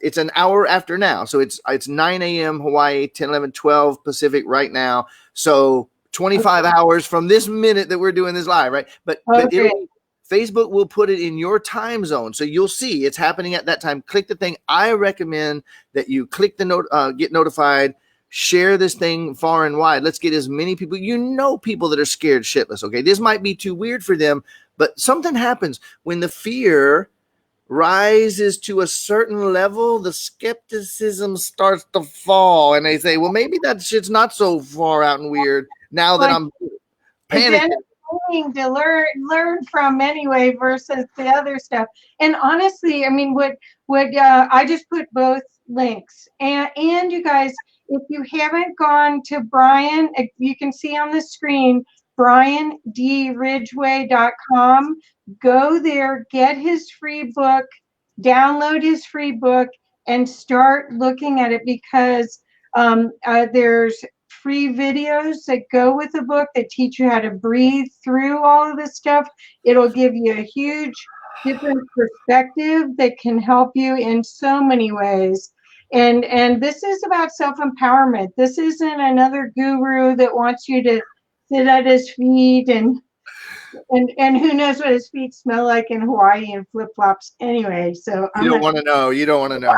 it's an hour after now, so it's 9 a.m. Hawaii, 10, 11, 12 Pacific right now, so 25 hours from this minute that we're doing this live, right? But Facebook will put it in your time zone, so you'll see it's happening at that time. Click the thing. I recommend that you click the note, get notified, share this thing far and wide. Let's get as many people, people that are scared shitless. Okay, this might be too weird for them, but something happens when the fear rises to a certain level, the skepticism starts to fall, and they say, well, maybe that shit's not so far out and weird now that I'm panicking. To learn from anyway versus the other stuff. And honestly, I mean, what I just put both links, and you guys, if you haven't gone to Brian, you can see on the screen briandridgway.com. Go there, get his free book, download his free book, and start looking at it, because there's free videos that go with the book that teach you how to breathe through all of this stuff. It'll give you a huge different perspective that can help you in so many ways. And this is about self-empowerment. This isn't another guru that wants you to sit at his feet and who knows what his feet smell like in Hawaii and flip-flops anyway. So you don't want to know. You don't want to know.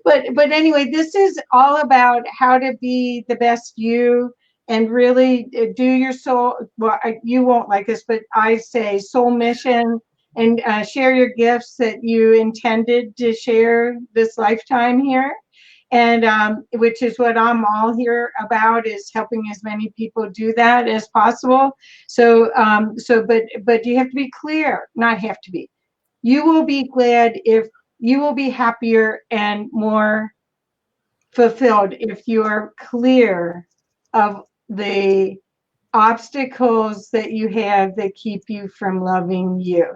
But anyway, this is all about how to be the best you and really do your soul. Well, you won't like this, but I say soul mission, and share your gifts that you intended to share this lifetime here. And which is what I'm all here about, is helping as many people do that as possible. So, but you have to be clear, not have to be. You will be glad if you will be happier and more fulfilled if you are clear of the obstacles that you have that keep you from loving you.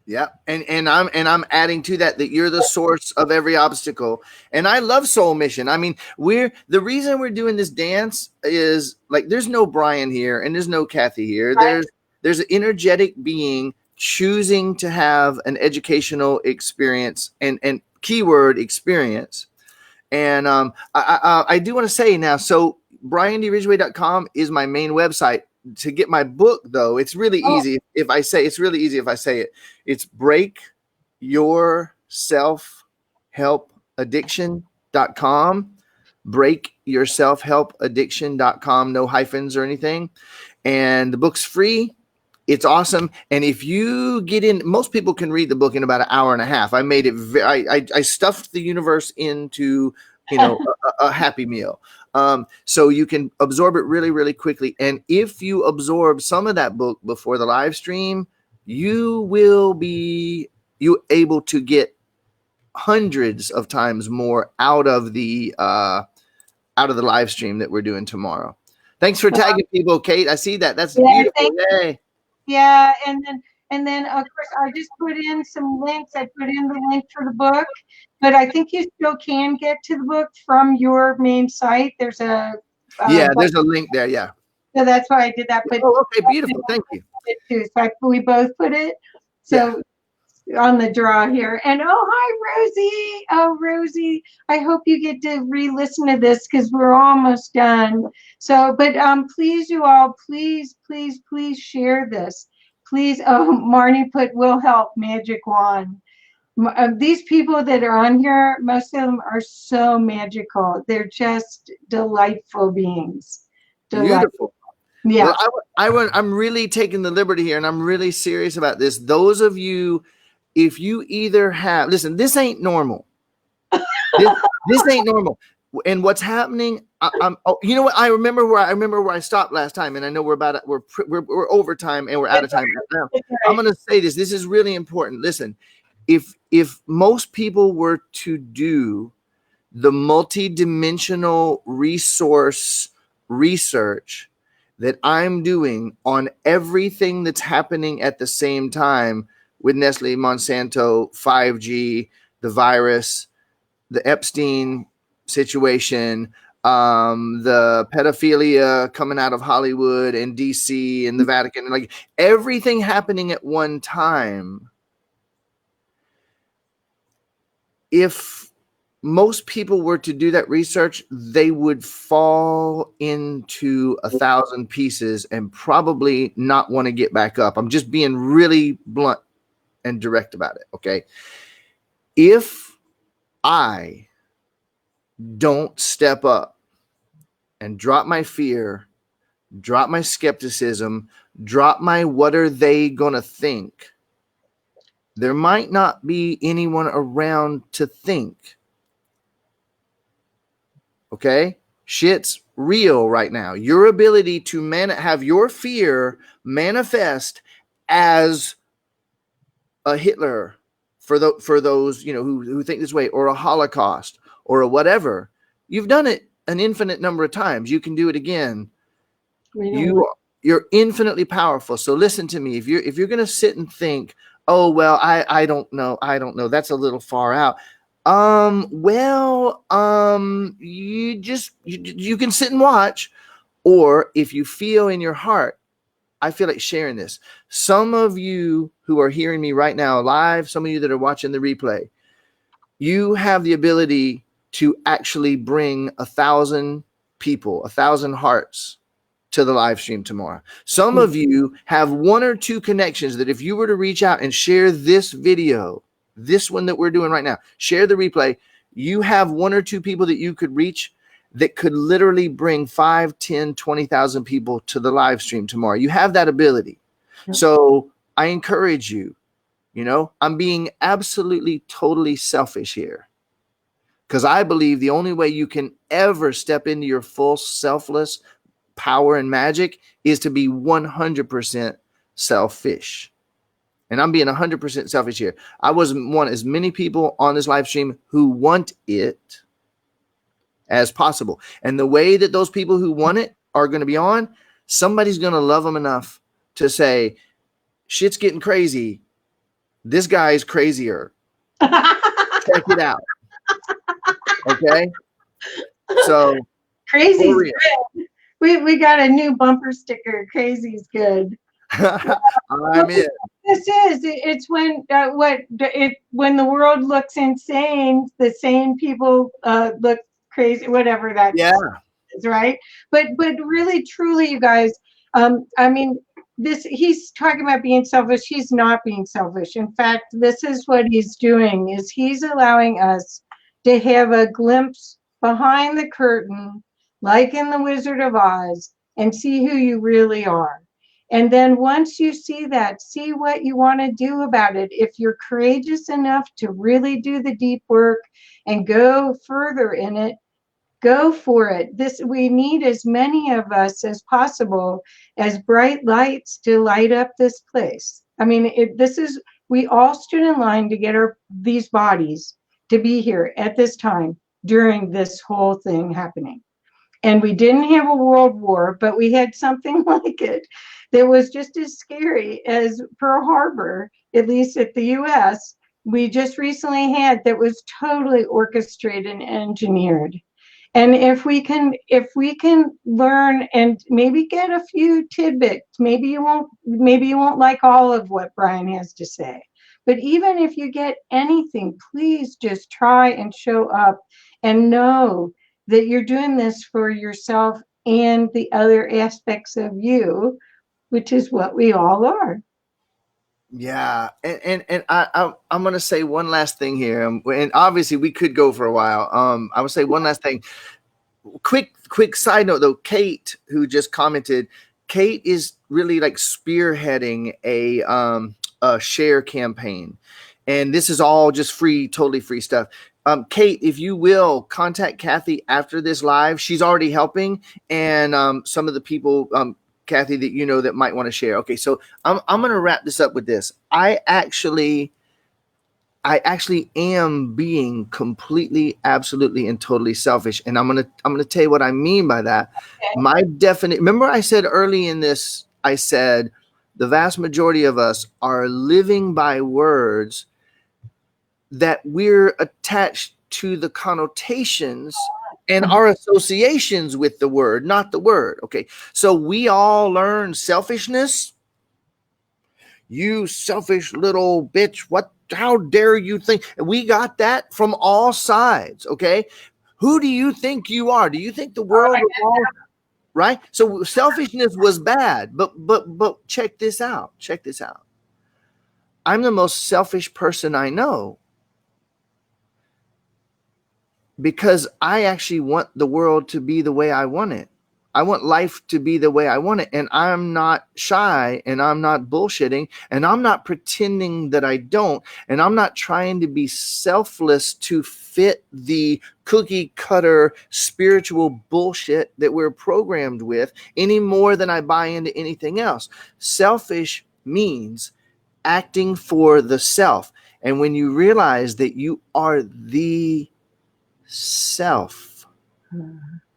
Yeah, and I'm adding to that you're the source of every obstacle. And I love soul mission. I mean, the reason we're doing this dance is like there's no Brian here and there's no Kathy here. Right. There's an energetic being choosing to have an educational experience, and keyword experience. And I do want to say now, so briandridgway.com is my main website. To get my book, though, it's really easy if I say it. It's breakyourselfhelpaddiction.com. breakyourselfhelpaddiction.com, no hyphens or anything. And the book's free. It's awesome. And if you get in, most people can read the book in about an hour and a half. I made it, I stuffed the universe into, a Happy Meal. So you can absorb it really, really quickly. And if you absorb some of that book before the live stream, you will be able to get hundreds of times more out of the live stream that we're doing tomorrow. Thanks for tagging people, Kate. I see that. That's beautiful. Yay. Yeah, and then of course I just put in some links. I put in the link for the book, but I think you still can get to the book from your main site. There's a there's a link there. Yeah. So that's why I did that. But okay, beautiful. Thank you. So we both put it. So on the draw here. And hi, Rosie. Oh, Rosie, I hope you get to re-listen to this because we're almost done. So, but please, you all, please share this. Please, Marnie put will help magic wand. These people that are on here, most of them are so magical. They're just delightful beings. Beautiful. Yeah. Well, I'm really taking the liberty here, and I'm really serious about this. Those of you, if you either have, listen, this ain't normal. This ain't normal. And what's happening? You know what? I remember where I stopped last time, and I know we're over time and we're out of time now. I'm going to say this. This is really important. Listen, if most people were to do the multidimensional resource research that I'm doing on everything that's happening at the same time with Nestle, Monsanto, 5G, the virus, the Epstein situation, the pedophilia coming out of Hollywood and DC and the Vatican, like everything happening at one time. If most people were to do that research, they would fall into 1,000 pieces and probably not want to get back up. I'm just being really blunt and direct about it. Okay. If I don't step up and drop my fear, drop my skepticism, drop my what are they going to think, there might not be anyone around to think. Okay? Shit's real right now. Your ability to have your fear manifest as a Hitler for those, who think this way, or a Holocaust or a whatever. You've done it an infinite number of times. You can do it again. You're infinitely powerful. So listen to me. If you're going to sit and think, oh, well, I don't know. That's a little far out. You can sit and watch, or if you feel in your heart, I feel like sharing this. Some of you who are hearing me right now live, some of you that are watching the replay, you have the ability to actually bring 1,000 people, 1,000 hearts to the live stream tomorrow. Some of you have one or two connections that if you were to reach out and share this video, this one that we're doing right now, share the replay, you have one or two people that you could reach that could literally bring 5, 10, 20,000 people to the live stream tomorrow. You have that ability. So I encourage you, I'm being absolutely, totally selfish here, because I believe the only way you can ever step into your full selfless power and magic is to be 100% selfish. And I'm being 100% selfish here. I want as many people on this live stream who want it as possible. And the way that those people who want it are going to be on, somebody's going to love them enough to say, shit's getting crazy. This guy's crazier. Check it out. Okay? So crazy's good. We got a new bumper sticker. Crazy's good. I'm in. It's when when the world looks insane, the sane people look crazy, whatever that is, right? But really, truly, you guys, I mean, he's talking about being selfish. He's not being selfish. In fact, this is what he's doing, is he's allowing us to have a glimpse behind the curtain, like in The Wizard of Oz, and see who you really are. And then once you see that, see what you want to do about it. If you're courageous enough to really do the deep work and go further in it, go for it. We need as many of us as possible as bright lights to light up this place. I mean, we all stood in line to get these bodies to be here at this time during this whole thing happening. And we didn't have a world war, but we had something like it that was just as scary as Pearl Harbor, at least at the US. We just recently had that was totally orchestrated and engineered. And if we can learn and maybe get a few tidbits, maybe you won't like all of what Brian has to say. But even if you get anything, please just try and show up and know that you're doing this for yourself and the other aspects of you, which is what we all are. Yeah, and I'm gonna say one last thing here, and obviously we could go for a while. I would say one last thing. Quick side note though, Kate, who just commented, Kate is really like spearheading a share campaign, and this is all just free, totally free stuff. Kate, if you will contact Kathy after this live, she's already helping, and some of the people, Kathy, that you know that might want to share. Okay, so I'm going to wrap this up with this. I actually am being completely, absolutely, and totally selfish, and I'm gonna tell you what I mean by that. Okay. My definite. Remember, I said early in this, I said the vast majority of us are living by words that we're attached to the connotations and our associations with the word, not the word. Okay, so we all learn selfishness. You selfish little bitch. What? How dare you think? We got that from all sides. Okay. Who do you think you are? Do you think the world revolves? Right? So selfishness was bad, but check this out. Check this out. I'm the most selfish person I know because I actually want the world to be the way I want it. I want life to be the way I want it. And I'm not shy and I'm not bullshitting and I'm not pretending that I don't. And I'm not trying to be selfless to fit the cookie cutter spiritual bullshit that we're programmed with any more than I buy into anything else. Selfish means acting for the self. And when you realize that you are the self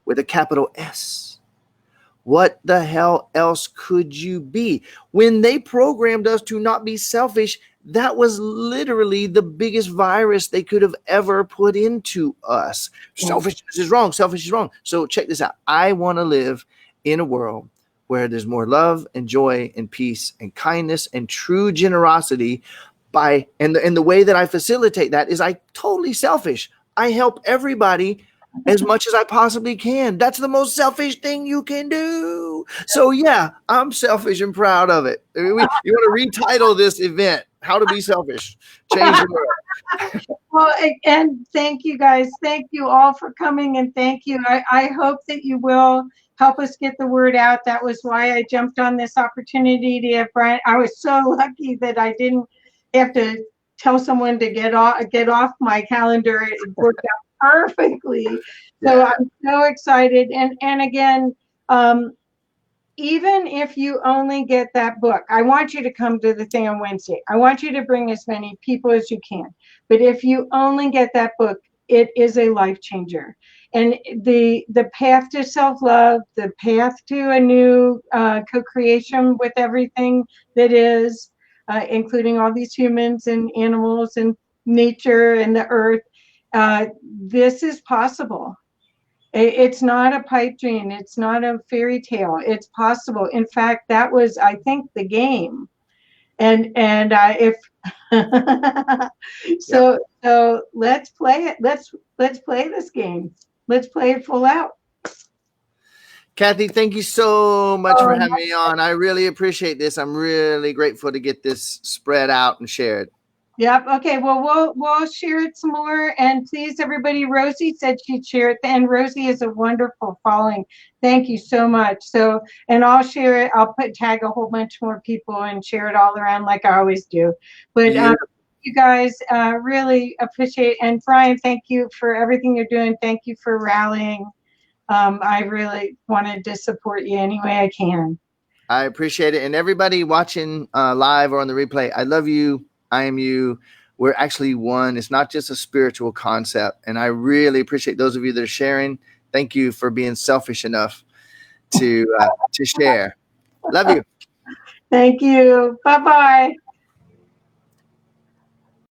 with a capital S, what the hell else could you be? When they programmed us to not be selfish, that was literally the biggest virus they could have ever put into us. Selfishness is wrong. Selfish is wrong. So check this out. I want to live in a world where there's more love and joy and peace and kindness and true generosity. And the way that I facilitate that is I totally selfish. I help everybody as much as I possibly can. That's the most selfish thing you can do. So yeah, I'm selfish and proud of it. You want to retitle this event, How to Be Selfish. Change the world. Well, and thank you guys. Thank you all for coming, and thank you. I hope that you will help us get the word out. That was why I jumped on this opportunity to have Brian. I was so lucky that I didn't have to tell someone to get off my calendar. It worked out perfectly. So Yeah. I'm so excited. And again, even if you only get that book, I want you to come to the thing on Wednesday. I want you to bring as many people as you can. But if you only get that book, it is a life changer. And the path to self-love, the path to a new co-creation with everything that is, including all these humans and animals and nature and the earth, this is possible. It's not a pipe dream. It's not a fairy tale. It's possible. In fact, that was, I think, the game. And if so, so let's play it. Let's play this game. Let's play it full out. Kathy, thank you so much for having me on. I really appreciate this. I'm really grateful to get this spread out and shared. Yep. Okay. Well, we'll share it some more, and please, everybody. Rosie said she'd share it, and Rosie is a wonderful following. Thank you so much. So, and I'll share it. I'll tag a whole bunch more people and share it all around like I always do. But Beautiful. you guys really appreciate. And Brian, thank you for everything you're doing. Thank you for rallying. I really wanted to support you any way I can. I appreciate it. And everybody watching live or on the replay, I love you. I am you. We're actually one. It's not just a spiritual concept. And I really appreciate those of you that are sharing. Thank you for being selfish enough to share. Love you. Thank you. Bye bye.